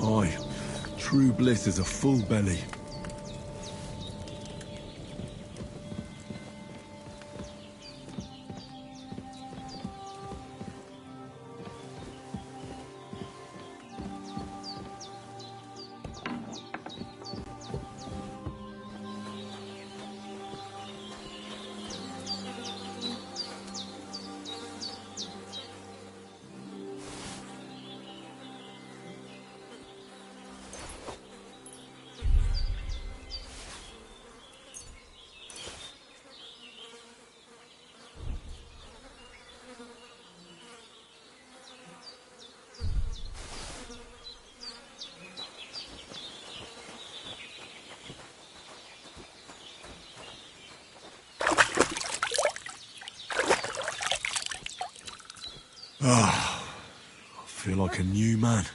Aye, true bliss is a full belly. Ah, I feel like a new man.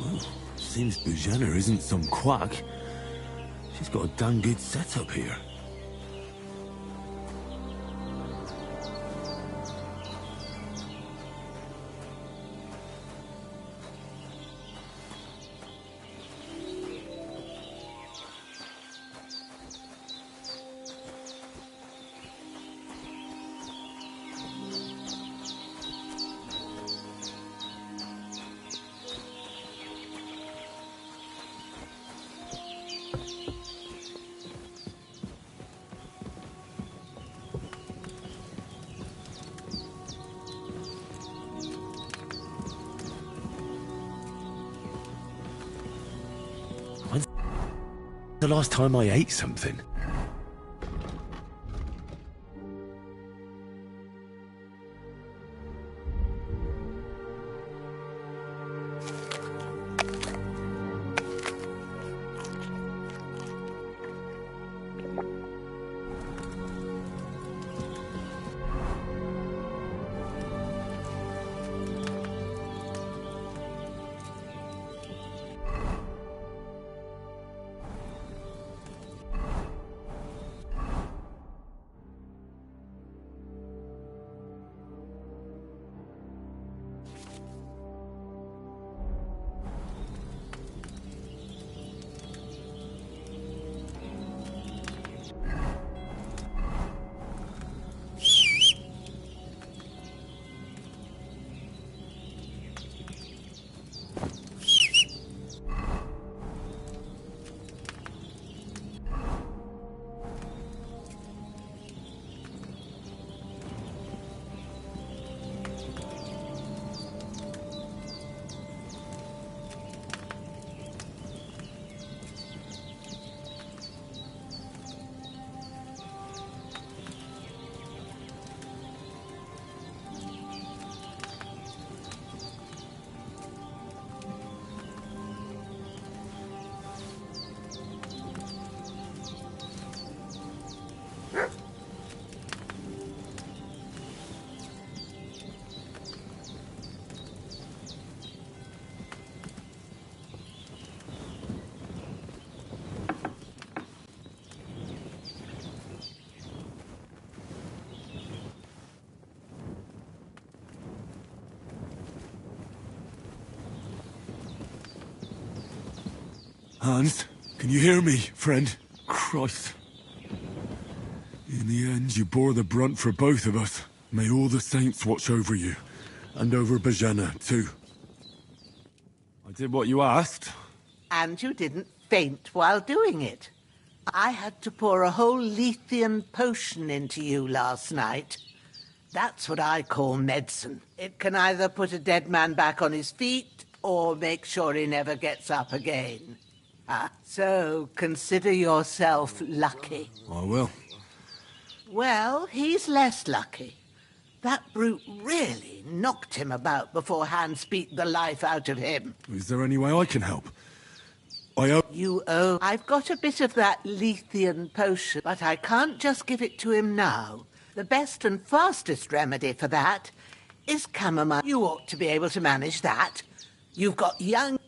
Well, seems Bujana isn't some quack. She's got a damn good setup here. The last time I ate something. Hans, can you hear me, friend? Christ. In the end, you bore the brunt for both of us. May all the saints watch over you. And over Bajana, too. I did what you asked. And you didn't faint while doing it. I had to pour a whole Lethean potion into you last night. That's what I call medicine. It can either put a dead man back on his feet, or make sure he never gets up again. So consider yourself lucky. I will. Well, he's less lucky. That brute really knocked him about before Hans beat the life out of him. Is there any way I can help? I've got a bit of that Lethean potion, but I can't just give it to him now. The best and fastest remedy for that is chamomile. You ought to be able to manage that. You've got young...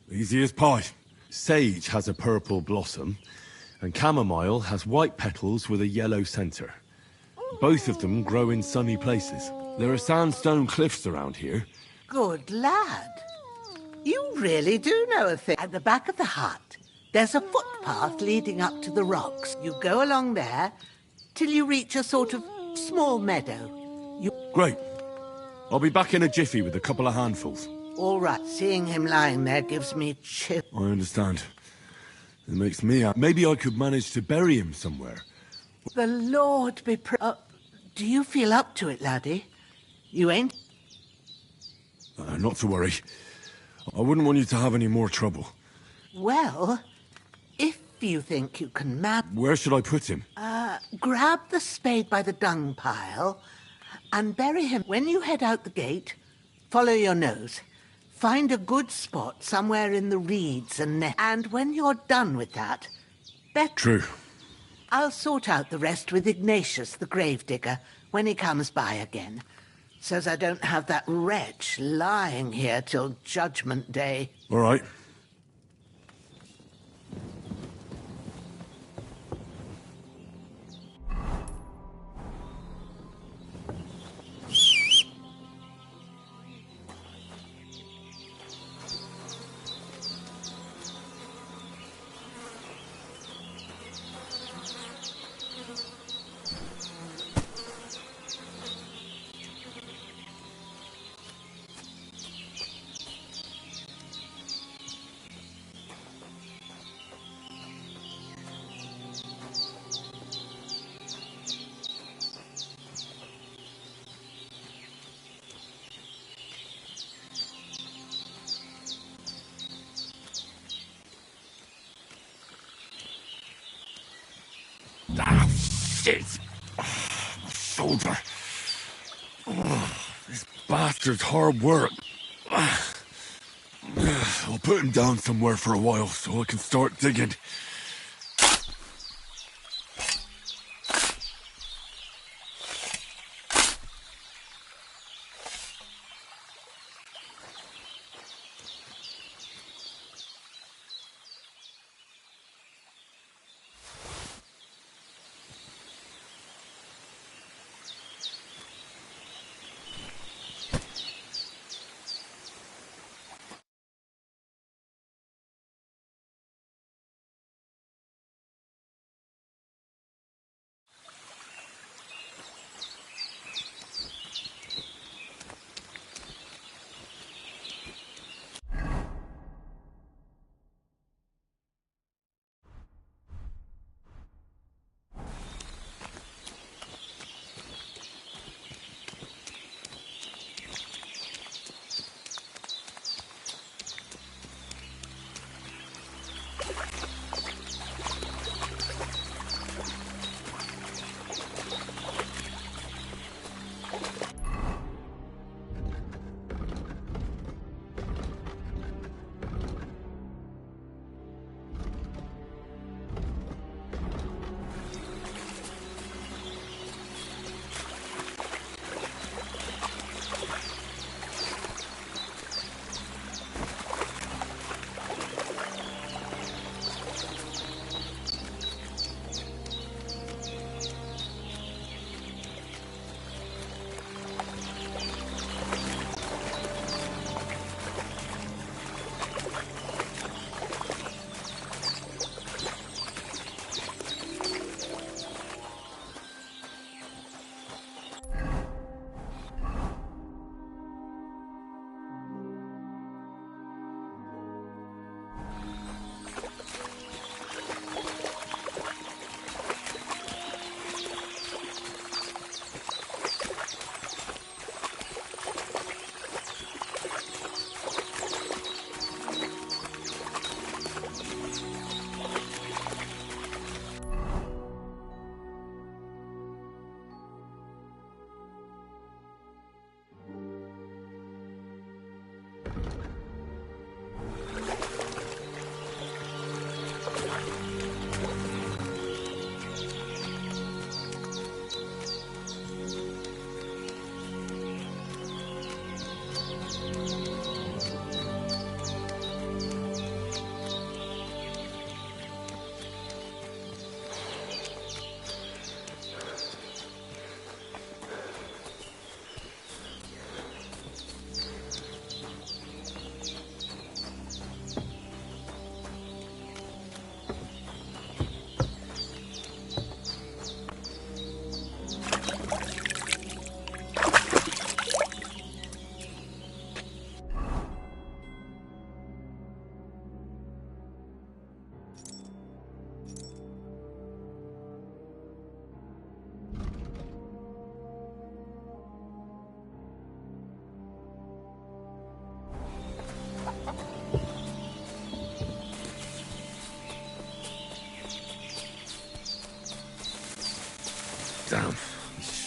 Easy as pie. Sage has a purple blossom, and chamomile has white petals with a yellow center. Both of them grow in sunny places. There are sandstone cliffs around here. Good lad. You really do know a thing. At the back of the hut, there's a footpath leading up to the rocks. You go along there till you reach a sort of small meadow. Great. I'll be back in a jiffy with a couple of handfuls. All right. Seeing him lying there gives me chill. I understand. It makes me out. Maybe I could manage to bury him somewhere. The Lord be do you feel up to it, laddie? You ain't? Not to worry. I wouldn't want you to have any more trouble. Well, if you think you can Where should I put him? grab the spade by the dung pile and bury him. When you head out the gate, follow your nose. Find a good spot somewhere in the reeds and when you're done with that, True. I'll sort out the rest with Ignatius, the gravedigger, when he comes by again. Says I don't have that wretch lying here till Judgment Day. All right. Shit! My shoulder. This bastard's hard work. I'll put him down somewhere for a while so I can start digging.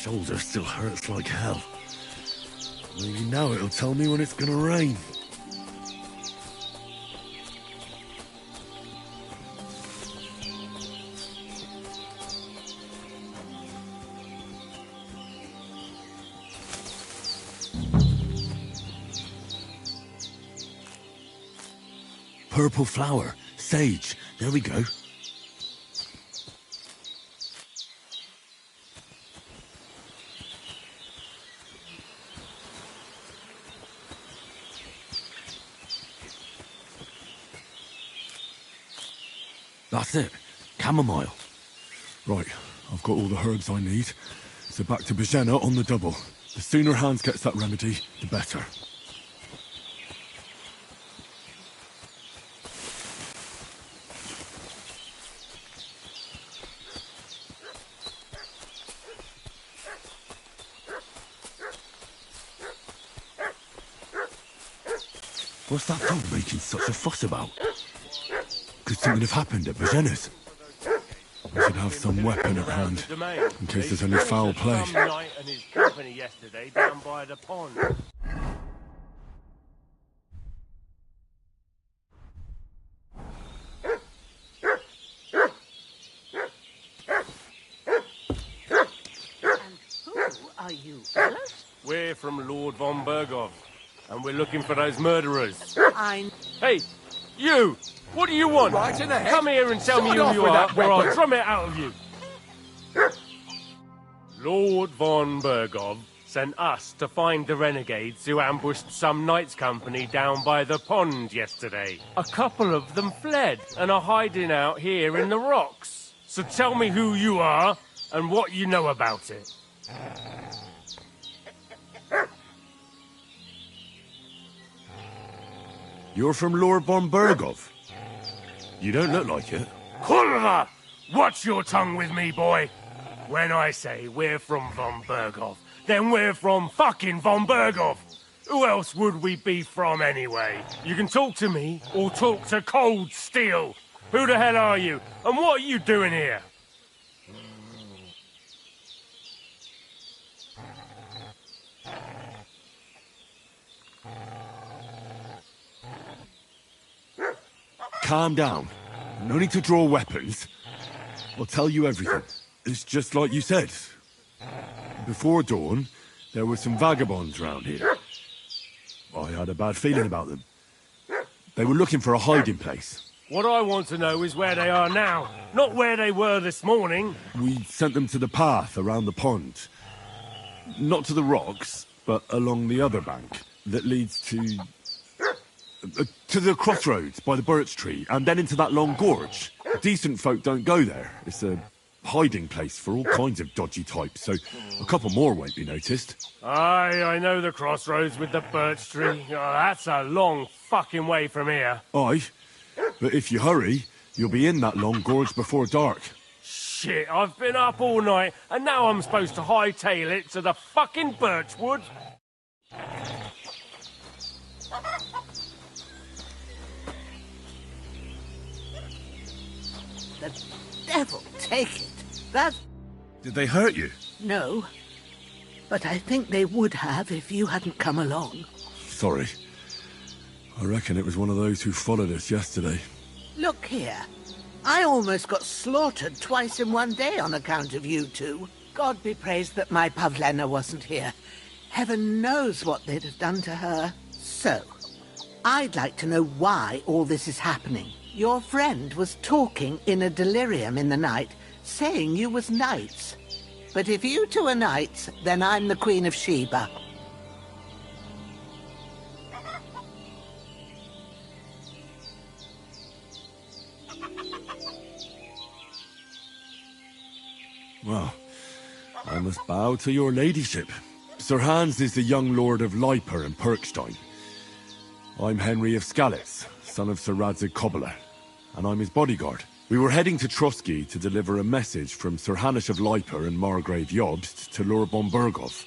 shoulder still hurts like hell. Maybe now it'll tell me when it's gonna rain. Purple flower, sage, there we go. That's it. Chamomile. Right, I've got all the herbs I need. So back to Bajena on the double. The sooner Hans gets that remedy, the better. What's that dog making such a fuss about? Could something have happened at Bajena's? We should have some weapon at hand, in case there's any foul play. Some knight and his company yesterday down by the pond. Who are you, fellas? We're from Lord von Bergov, and we're looking for those murderers. Hey, you! What do you want? Right in the head. Come here and tell me Sod who off you with are, that or I'll weapon. drum it out of you. Lord von Bergov sent us to find the renegades who ambushed some knights' company down by the pond yesterday. A couple of them fled and are hiding out here in the rocks. So tell me who you are and what you know about it. You're from Lord von Bergov? You don't look like it. Kurva! Watch your tongue with me, boy. When I say we're from von Bergov, then we're from fucking von Bergov. Who else would we be from anyway? You can talk to me or talk to Cold Steel. Who the hell are you? And what are you doing here? Calm down. No need to draw weapons. I'll tell you everything. It's just like you said. Before dawn, there were some vagabonds round here. I had a bad feeling about them. They were looking for a hiding place. What I want to know is where they are now, not where they were this morning. We sent them to the path around the pond. Not to the rocks, but along the other bank that leads to the crossroads by the birch tree, and then into that long gorge. Decent folk don't go there. It's a hiding place for all kinds of dodgy types, so a couple more won't be noticed. Aye, I know the crossroads with the birch tree. Oh, that's a long fucking way from here. Aye, but if you hurry, you'll be in that long gorge before dark. Shit, I've been up all night, and now I'm supposed to hightail it to the fucking birchwood? The devil take it. That... Did they hurt you? No. But I think they would have if you hadn't come along. Sorry. I reckon it was one of those who followed us yesterday. Look here. I almost got slaughtered twice in one day on account of you two. God be praised that my Pavlena wasn't here. Heaven knows what they'd have done to her. So, I'd like to know why all this is happening. Your friend was talking in a delirium in the night, saying you was knights. But if you two are knights, then I'm the Queen of Sheba. Well, I must bow to your ladyship. Sir Hans is the young lord of Leiper and Perkstein. I'm Henry of Skalitz, son of Sir Radzig Kobyla, and I'm his bodyguard. We were heading to Trotsky to deliver a message from Sir Hanush of Leiper and Margrave Jobst to Lord von Bergov.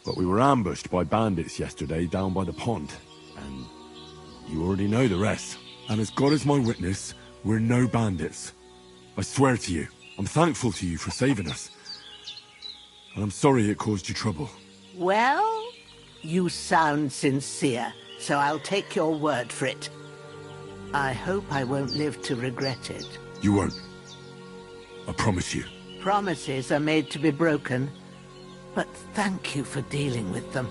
But we were ambushed by bandits yesterday down by the pond, and you already know the rest. And as God is my witness, we're no bandits. I swear to you, I'm thankful to you for saving us. and I'm sorry it caused you trouble. Well, you sound sincere, so I'll take your word for it. I hope I won't live to regret it. You won't. I promise you. Promises are made to be broken, but thank you for dealing with them.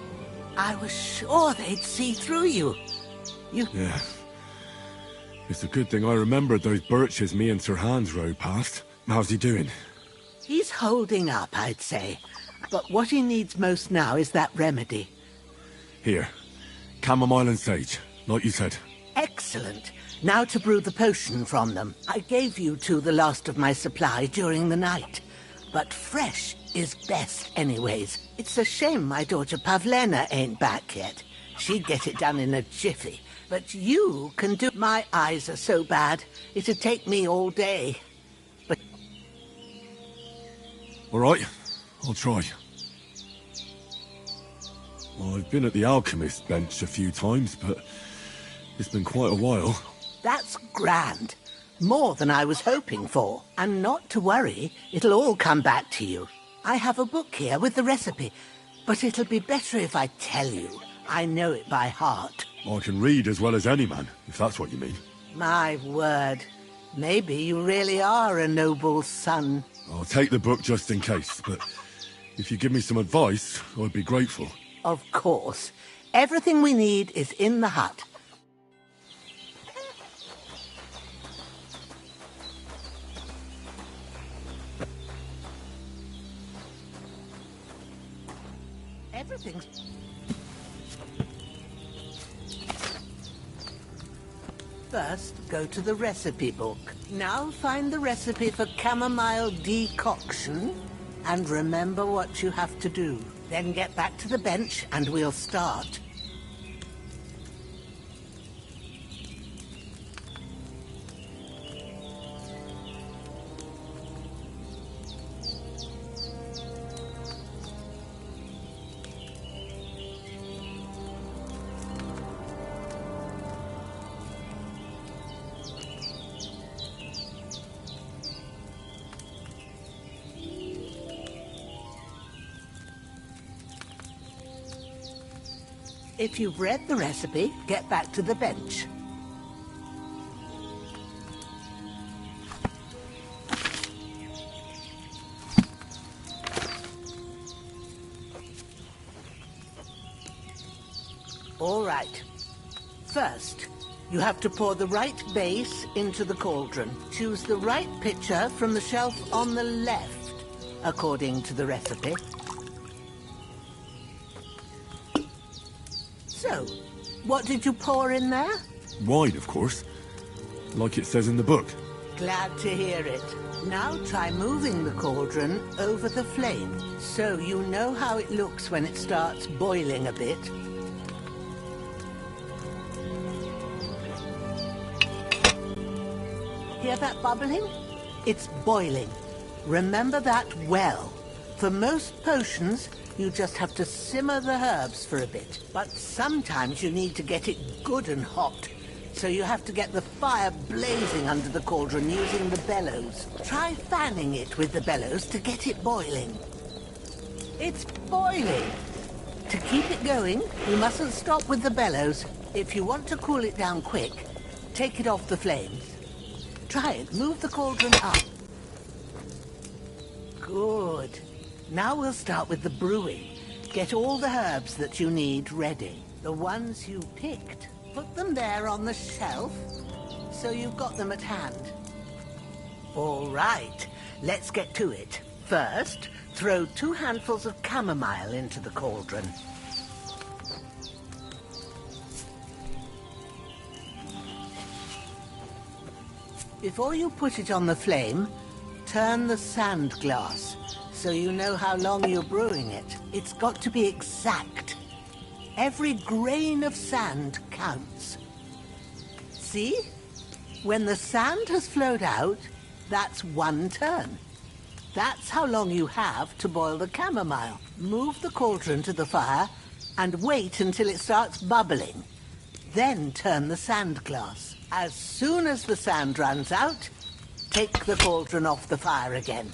I was sure they'd see through you. Yeah. It's a good thing I remembered those birches me and Sir Hans rode past. How's he doing? He's holding up, I'd say. But what he needs most now is that remedy. Here. Chamomile and sage, like you said. Excellent. Now to brew the potion from them. I gave you two the last of my supply during the night. But fresh is best anyways. It's a shame my daughter Pavlena ain't back yet. She'd get it done in a jiffy. But you can do... My eyes are so bad, it'd take me all day. But... All right, I'll try. I've been at the alchemist bench a few times, but it's been quite a while. That's grand. More than I was hoping for. And not to worry, it'll all come back to you. I have a book here with the recipe, but it'll be better if I tell you. I know it by heart. I can read as well as any man, if that's what you mean. My word. Maybe you really are a noble son. I'll take the book just in case, but if you give me some advice, I'd be grateful. Of course. Everything we need is in the hut. Everything's... First, go to the recipe book. Now find the recipe for chamomile decoction, and remember what you have to do. Then get back to the bench, and we'll start. If you've read the recipe, get back to the bench. All right. First, you have to pour the right base into the cauldron. Choose the right pitcher from the shelf on the left, according to the recipe. So, what did you pour in there? Wine, of course. Like it says in the book. Glad to hear it. Now try moving the cauldron over the flame, so you know how it looks when it starts boiling a bit. Hear that bubbling? It's boiling. Remember that well. For most potions, you just have to simmer the herbs for a bit. But sometimes you need to get it good and hot. So you have to get the fire blazing under the cauldron using the bellows. Try fanning it with the bellows to get it boiling. It's boiling! To keep it going, you mustn't stop with the bellows. If you want to cool it down quick, take it off the flames. Try it. Move the cauldron up. Good. Now we'll start with the brewing. Get all the herbs that you need ready. The ones you picked. Put them there on the shelf, so you've got them at hand. All right, let's get to it. First, throw 2 handfuls of chamomile into the cauldron. Before you put it on the flame, turn the sand glass, so you know how long you're brewing it. It's got to be exact. Every grain of sand counts. See? When the sand has flowed out, that's 1 turn. That's how long you have to boil the chamomile. Move the cauldron to the fire and wait until it starts bubbling. Then turn the sand glass. As soon as the sand runs out, take the cauldron off the fire again.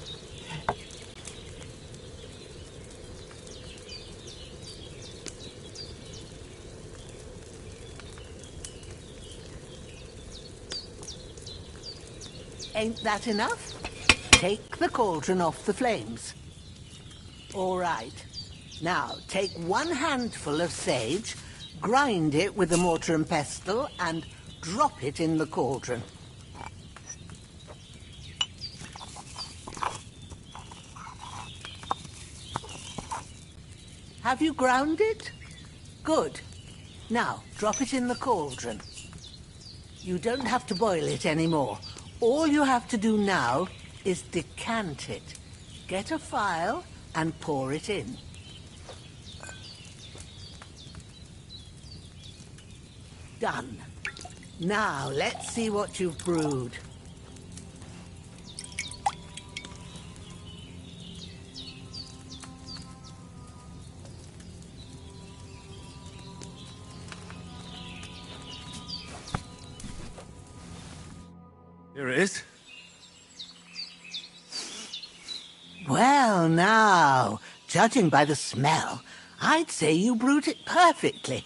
Ain't that enough? Take the cauldron off the flames. All right. Now, take 1 handful of sage, grind it with a mortar and pestle, and drop it in the cauldron. Have you ground it? Good. Now, drop it in the cauldron. You don't have to boil it anymore. All you have to do now is decant it. Get a phial and pour it in. Done. Now, let's see what you've brewed. Here it is. Well, now, judging by the smell, I'd say you brewed it perfectly.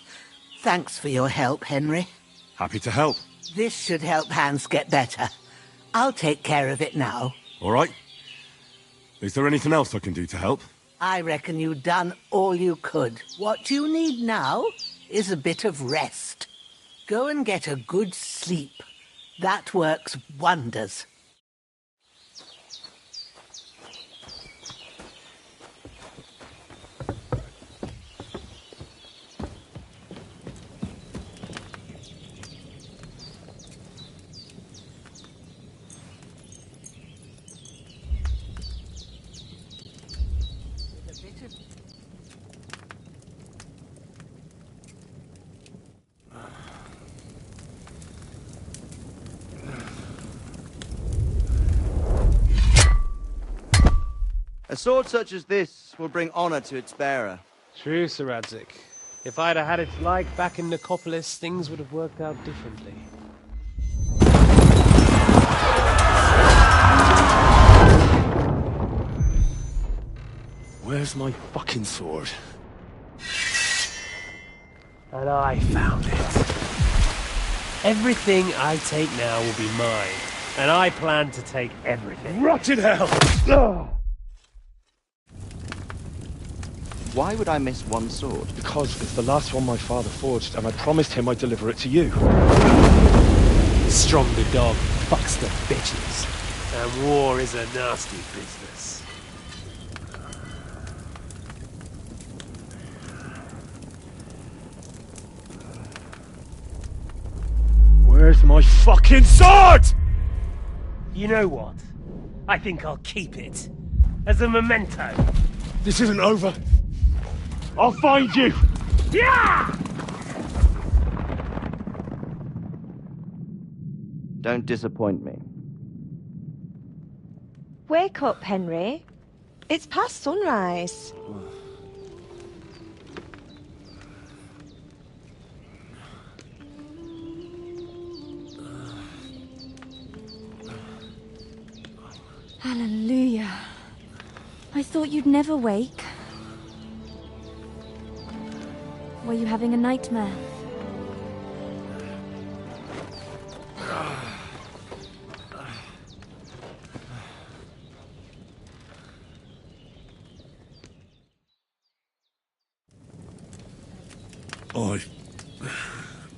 Thanks for your help, Henry. Happy to help. This should help Hans get better. I'll take care of it now. All right. Is there anything else I can do to help? I reckon you've done all you could. What you need now is a bit of rest. Go and get a good sleep. That works wonders. A sword such as this will bring honor to its bearer. True, Sir Radzig. If I'd have had it like back in Nicopolis, things would have worked out differently. Where's my fucking sword? And I found it. Everything I take now will be mine, and I plan to take everything. Rotted hell! Ugh. Why would I miss one sword? Because it's the last one my father forged, and I promised him I'd deliver it to you. Stronger dog fucks the bitches, and war is a nasty business. Where's my fucking sword? You know what? I think I'll keep it. As a memento. This isn't over. I'll find you! Yeah! Don't disappoint me. Wake up, Henry. It's past sunrise. Hallelujah. I thought you'd never wake. Were you having a nightmare?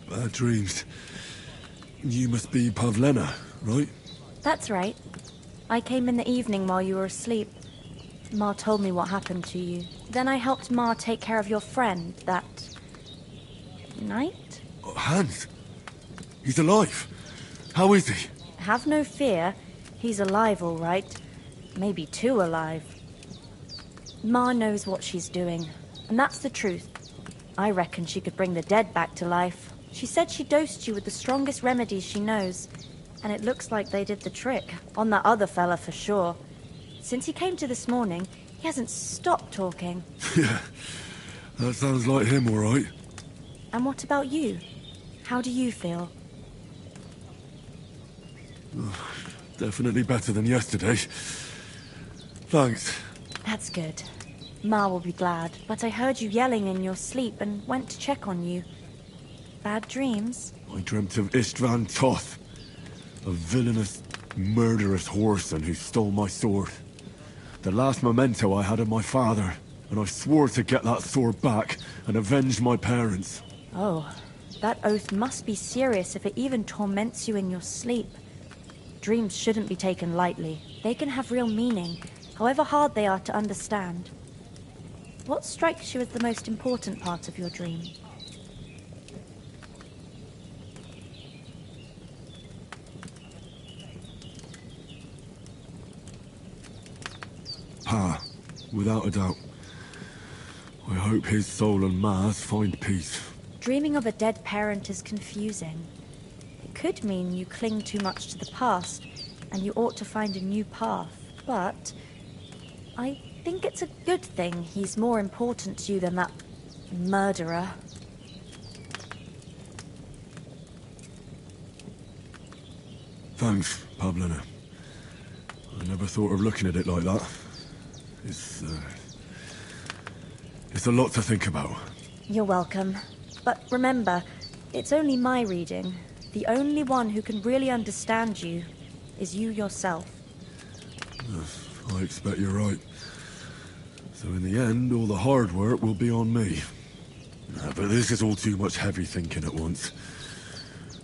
Bad dreams. You must be Pavlena, right? That's right. I came in the evening while you were asleep. Ma told me what happened to you. Then I helped Ma take care of your friend that night? Hans? He's alive. How is he? Have no fear. He's alive, all right. Maybe too alive. Ma knows what she's doing, and that's the truth. I reckon she could bring the dead back to life. She said she dosed you with the strongest remedies she knows, and it looks like they did the trick. On that other fella for sure. Since he came to this morning, he hasn't stopped talking. Yeah, that sounds like him, all right. And what about you? How do you feel? Definitely better than yesterday. Thanks. That's good. Ma will be glad, but I heard you yelling in your sleep and went to check on you. Bad dreams? I dreamt of Istvan Toth, a villainous murderous whoreson who stole my sword. The last memento I had of my father, and I swore to get that sword back and avenge my parents. Oh, that oath must be serious if it even torments you in your sleep. Dreams shouldn't be taken lightly. They can have real meaning, however hard they are to understand. What strikes you as the most important part of your dream? Pa, without a doubt. I hope his soul and Ma's find peace. Dreaming of a dead parent is confusing. It could mean you cling too much to the past, and you ought to find a new path. But I think it's a good thing he's more important to you than that murderer. Thanks, Pavlina. I never thought of looking at it like that. It's a lot to think about. You're welcome. But remember, it's only my reading. The only one who can really understand you is you yourself. I expect you're right. So in the end, all the hard work will be on me. But this is all too much heavy thinking at once.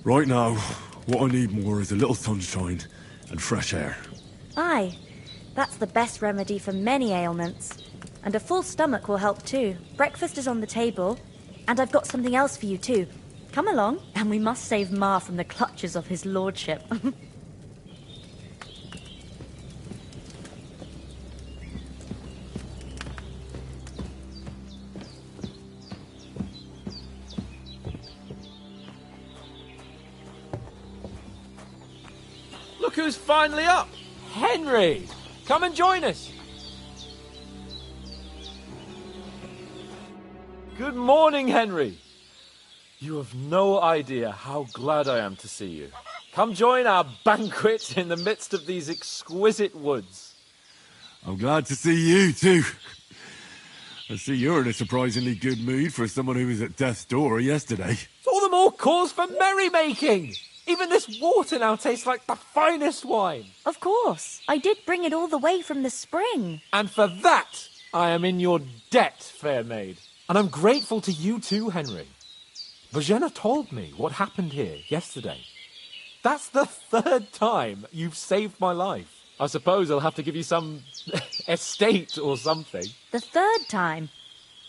Right now, what I need more is a little sunshine and fresh air. Aye, that's the best remedy for many ailments. And a full stomach will help too. Breakfast is on the table, and I've got something else for you too. Come along, and we must save Ma from the clutches of his lordship. Look who's finally up! Henry! Come and join us! Good morning, Henry! You have no idea how glad I am to see you. Come join our banquet in the midst of these exquisite woods. I'm glad to see you, too. I see you're in a surprisingly good mood for someone who was at death's door yesterday. It's all the more cause for merrymaking! Even this water now tastes like the finest wine. Of course. I did bring it all the way from the spring. And for that, I am in your debt, fair maid. And I'm grateful to you too, Henry. Bojena told me what happened here yesterday. That's the third time you've saved my life. I suppose I'll have to give you some estate or something. The third time?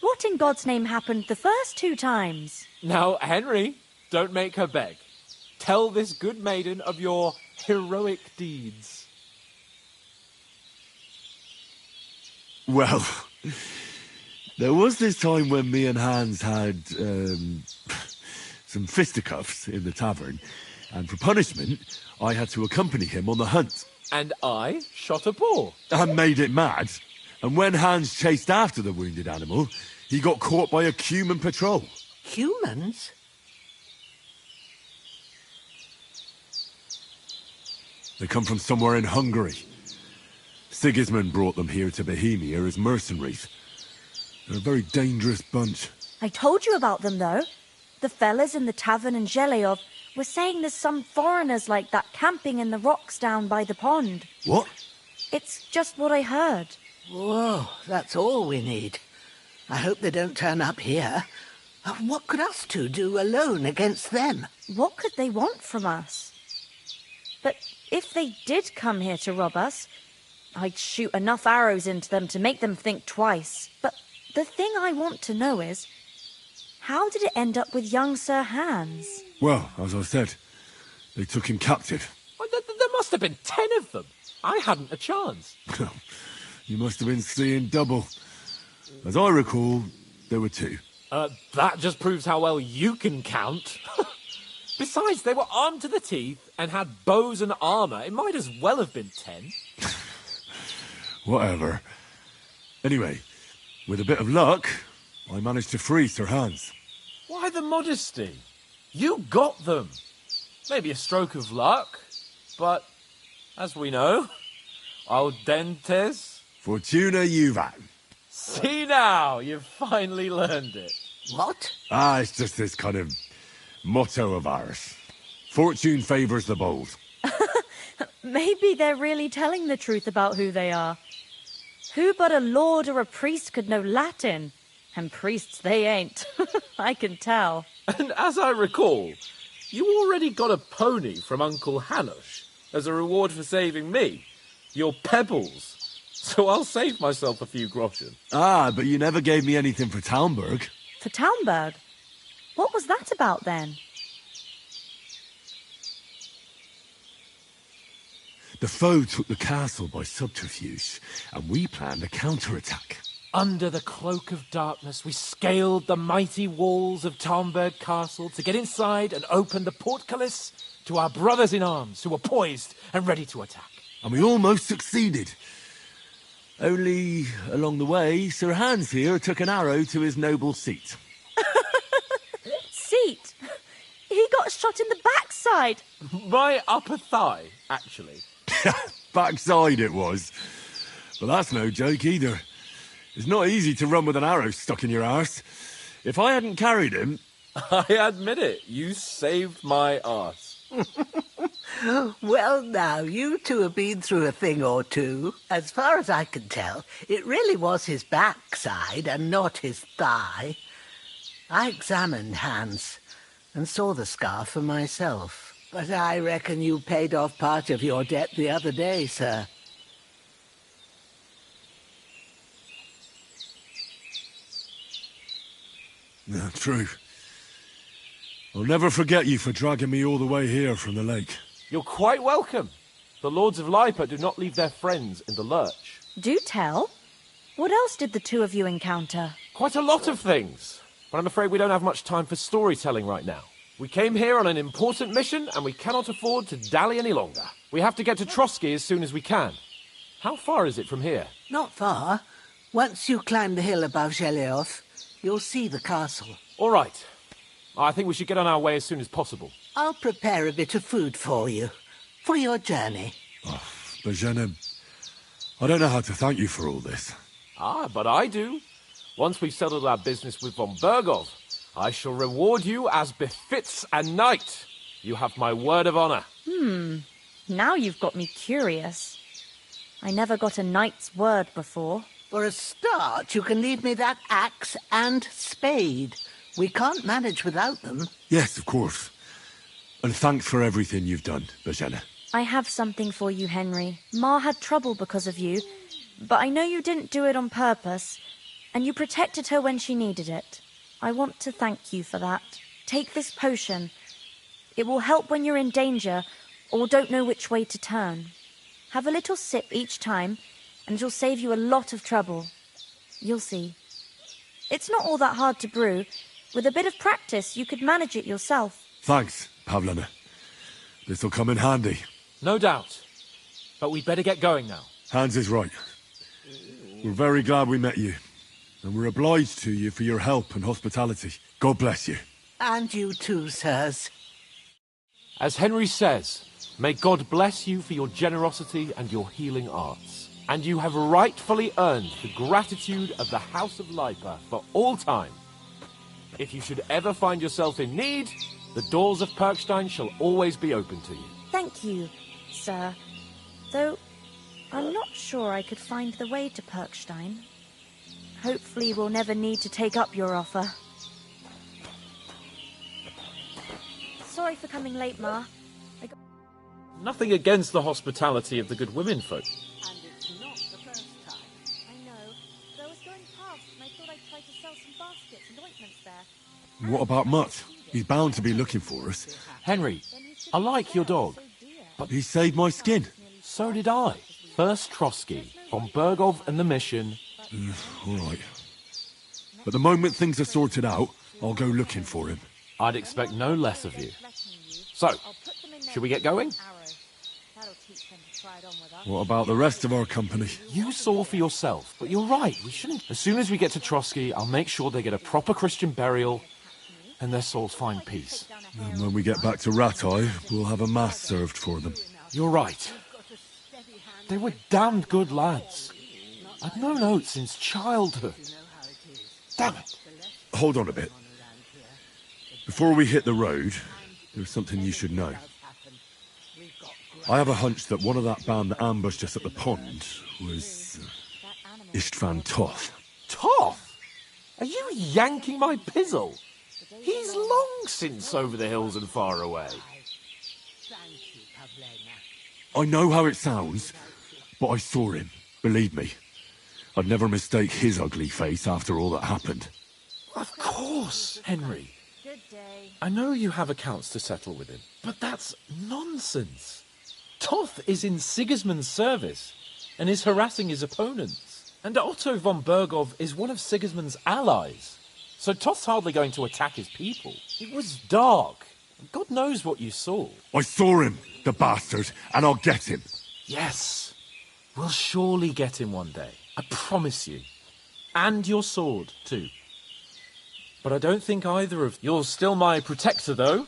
What in God's name happened the first 2 times? Now, Henry, don't make her beg. Tell this good maiden of your heroic deeds. Well, there was this time when me and Hans had some fisticuffs in the tavern, and for punishment, I had to accompany him on the hunt. And I shot a boar. And made it mad. And when Hans chased after the wounded animal, he got caught by a human patrol. Humans? They come from somewhere in Hungary. Sigismund brought them here to Bohemia as mercenaries. They're a very dangerous bunch. I told you about them, though. The fellas in the tavern in Zheleyov were saying there's some foreigners like that camping in the rocks down by the pond. What? It's just what I heard. Whoa, that's all we need. I hope they don't turn up here. What could us two do alone against them? What could they want from us? But if they did come here to rob us, I'd shoot enough arrows into them to make them think twice. But the thing I want to know is, how did it end up with young Sir Hans? Well, as I said, they took him captive. Well, there must have been 10 of them. I hadn't a chance. You must have been seeing double. As I recall, there were 2. That just proves how well you can count. Besides, they were armed to the teeth and had bows and armour. It might as well have been 10. Whatever. Anyway, with a bit of luck, I managed to free Sir Hans. Why the modesty? You got them. Maybe a stroke of luck, but as we know, audentes. Fortuna juvat. See now, you've finally learned it. What? It's just this kind of motto of ours. Fortune favours the bold. Maybe they're really telling the truth about who they are. Who but a lord or a priest could know Latin? And priests they ain't. I can tell. And as I recall, you already got a pony from Uncle Hanush as a reward for saving me. Your pebbles. So I'll save myself a few groschen. Ah, but you never gave me anything for Talmberg. For Talmberg? What was that about then? The foe took the castle by subterfuge, and we planned a counterattack. Under the cloak of darkness, we scaled the mighty walls of Talmberg Castle to get inside and open the portcullis to our brothers in arms who were poised and ready to attack. And we almost succeeded. Only, along the way, Sir Hans here took an arrow to his noble seat. Seat? He got shot in the backside. My upper thigh, actually. Backside it was. But that's no joke either. It's not easy to run with an arrow stuck in your arse. If I hadn't carried him... I admit it, you saved my arse. Well, now, you two have been through a thing or two. As far as I can tell, it really was his backside and not his thigh. I examined Hans and saw the scar for myself. But I reckon you paid off part of your debt the other day, sir. No, true. I'll never forget you for dragging me all the way here from the lake. You're quite welcome. The Lords of Lipa do not leave their friends in the lurch. Do tell. What else did the two of you encounter? Quite a lot of things. But I'm afraid we don't have much time for storytelling right now. We came here on an important mission, and we cannot afford to dally any longer. We have to get to Trotsky as soon as we can. How far is it from here? Not far. Once you climb the hill above Zheleoth, you'll see the castle. All right. I think we should get on our way as soon as possible. I'll prepare a bit of food for you, for your journey. Oh, Bozhena, I don't know how to thank you for all this. Ah, but I do. Once we've settled our business with von Bergov, I shall reward you as befits a knight. You have my word of honor. Now you've got me curious. I never got a knight's word before. For a start, you can leave me that axe and spade. We can't manage without them. Yes, of course. And thanks for everything you've done, Bozhena. I have something for you, Henry. Ma had trouble because of you, but I know you didn't do it on purpose, and you protected her when she needed it. I want to thank you for that. Take this potion. It will help when you're in danger or don't know which way to turn. Have a little sip each time, and it'll save you a lot of trouble. You'll see. It's not all that hard to brew. With a bit of practice, you could manage it yourself. Thanks, Pavlena. This'll come in handy. No doubt. But we'd better get going now. Hans is right. We're very glad we met you. And we're obliged to you for your help and hospitality. God bless you. And you too, sirs. As Henry says, may God bless you for your generosity and your healing arts. And you have rightfully earned the gratitude of the House of Lipa for all time. If you should ever find yourself in need, the doors of Perkstein shall always be open to you. Thank you, sir. Though I'm not sure I could find the way to Perkstein. Hopefully we'll never need to take up your offer. Sorry for coming late, Ma. Nothing against the hospitality of the good women folk. And it's not the first time. I know. Though I was going past and I thought I'd try to sell some baskets and ointments there. What about Mutt? He's bound to be looking for us. Henry, I like your dog. But he saved my skin. So did I. First Trotsky, von Bergov and the mission. All right. But the moment things are sorted out, I'll go looking for him. I'd expect no less of you. So, should we get going? What about the rest of our company? You saw for yourself, but you're right, we shouldn't. As soon as we get to Trotsky, I'll make sure they get a proper Christian burial and their souls find peace. And when we get back to Ratai, we'll have a mass served for them. You're right. They were damned good lads. I've known Oates since childhood. Damn it. Hold on a bit. Before we hit the road, there's something you should know. I have a hunch that one of that band that ambushed us at the pond was Istvan Toth. Toth? Are you yanking my pizzle? He's long since over the hills and far away. I know how it sounds, but I saw him, believe me. I'd never mistake his ugly face after all that happened. Of course, Henry. I know you have accounts to settle with him, but that's nonsense. Toth is in Sigismund's service and is harassing his opponents. And Otto von Bergov is one of Sigismund's allies. So Toth's hardly going to attack his people. It was dark. God knows what you saw. I saw him, the bastard, and I'll get him. Yes. We'll surely get him one day. I promise you. And your sword, too. But I don't think either of... You're still my protector, though.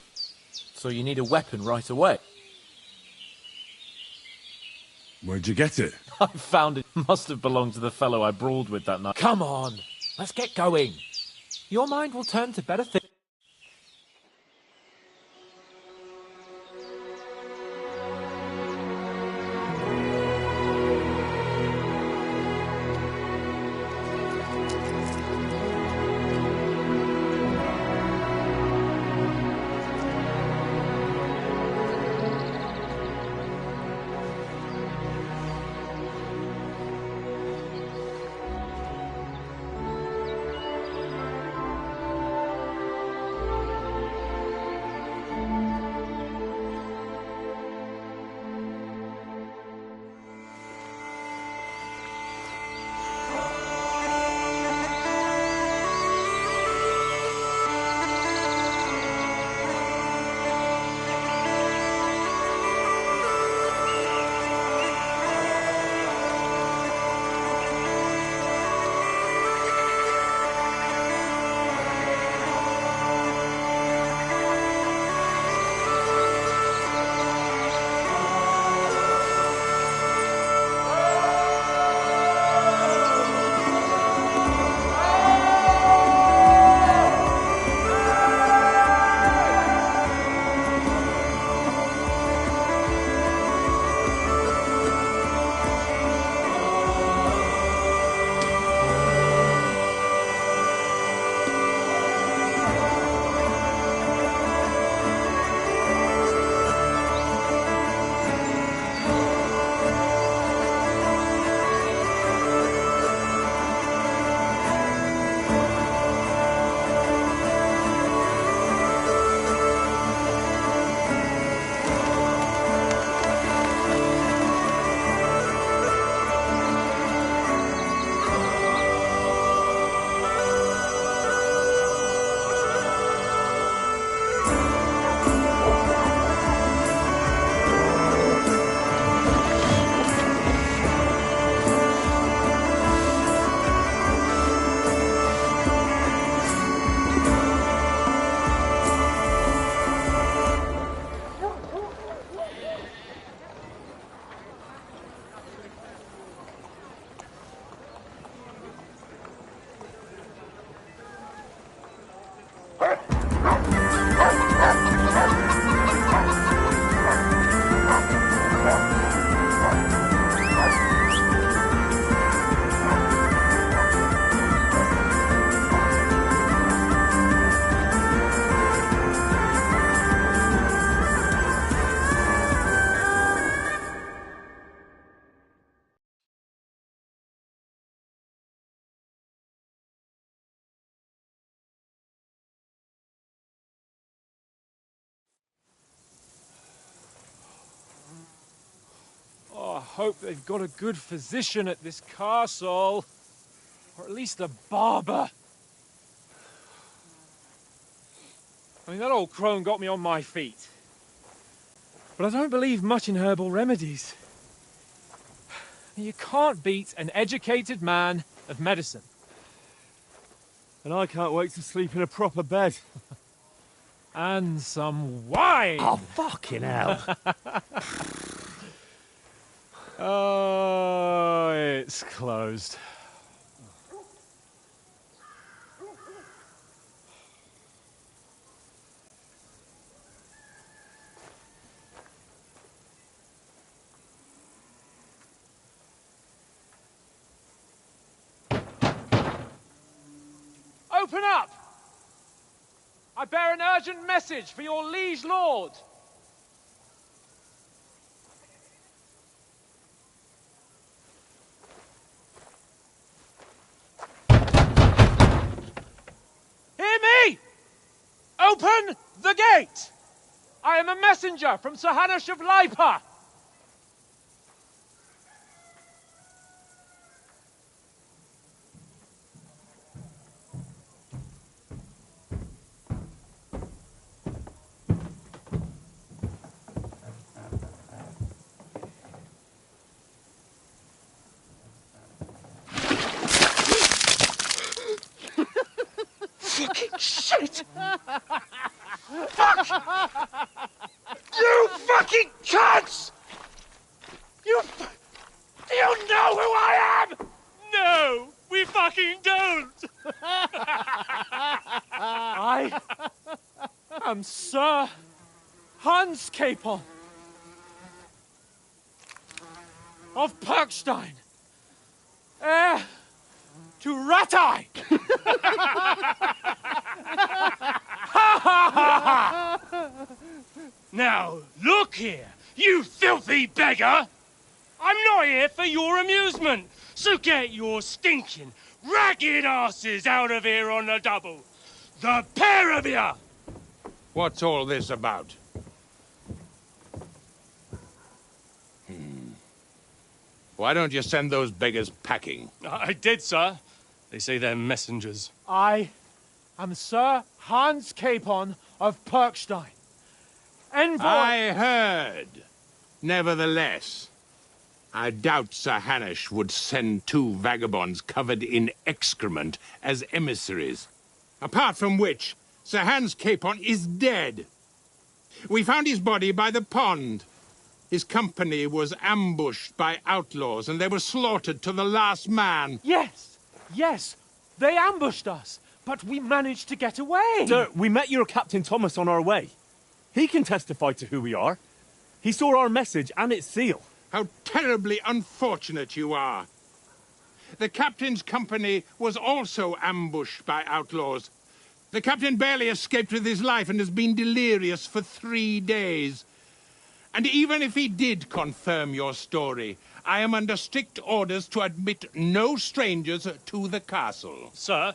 So you need a weapon right away. Where'd you get it? I found it. Must have belonged to the fellow I brawled with that night. Come on. Let's get going. Your mind will turn to better things. I hope they've got a good physician at this castle. Or at least a barber. I mean, that old crone got me on my feet. But I don't believe much in herbal remedies. You can't beat an educated man of medicine. And I can't wait to sleep in a proper bed. And some wine! Oh, fucking hell. Oh, it's closed. Open up! I bear an urgent message for your liege lord. Hear me! Open the gate! I am a messenger from Sir Hanush of Lipa. Fucking shit! Fuck! You fucking cunts! Do you know who I am? No, we fucking don't! I am Sir Hans Capon of Perkstein, heir to Ratai! Now, look here, you filthy beggar! I'm not here for your amusement, so get your stinking, ragged asses out of here on the double. The pair of you! What's all this about? Why don't you send those beggars packing? I did, sir. They say they're messengers. I am Sir Hans Capon of Perkstein, envoy... I heard. Nevertheless, I doubt Sir Hanush would send two vagabonds covered in excrement as emissaries. Apart from which, Sir Hans Capon is dead. We found his body by the pond. His company was ambushed by outlaws, and they were slaughtered to the last man. Yes, yes, they ambushed us, but we managed to get away. Sir, we met your Captain Thomas on our way. He can testify to who we are. He saw our message and its seal. How terribly unfortunate you are. The captain's company was also ambushed by outlaws. The captain barely escaped with his life and has been delirious for 3 days. And even if he did confirm your story, I am under strict orders to admit no strangers to the castle. Sir,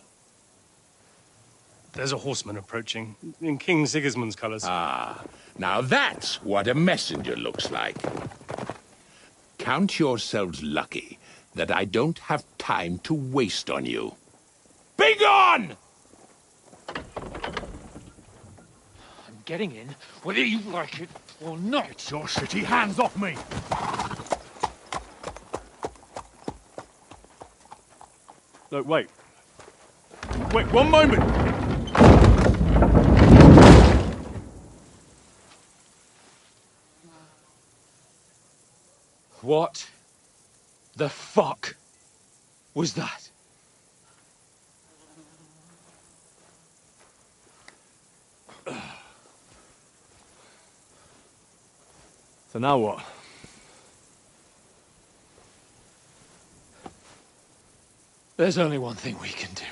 there's a horseman approaching, in King Sigismund's colours. Ah, now that's what a messenger looks like. Count yourselves lucky that I don't have time to waste on you. Be gone! I'm getting in, whether you like it or not. Your shitty hands off me! Look, wait. Wait, one moment! What the fuck was that? So now what? There's only one thing we can do.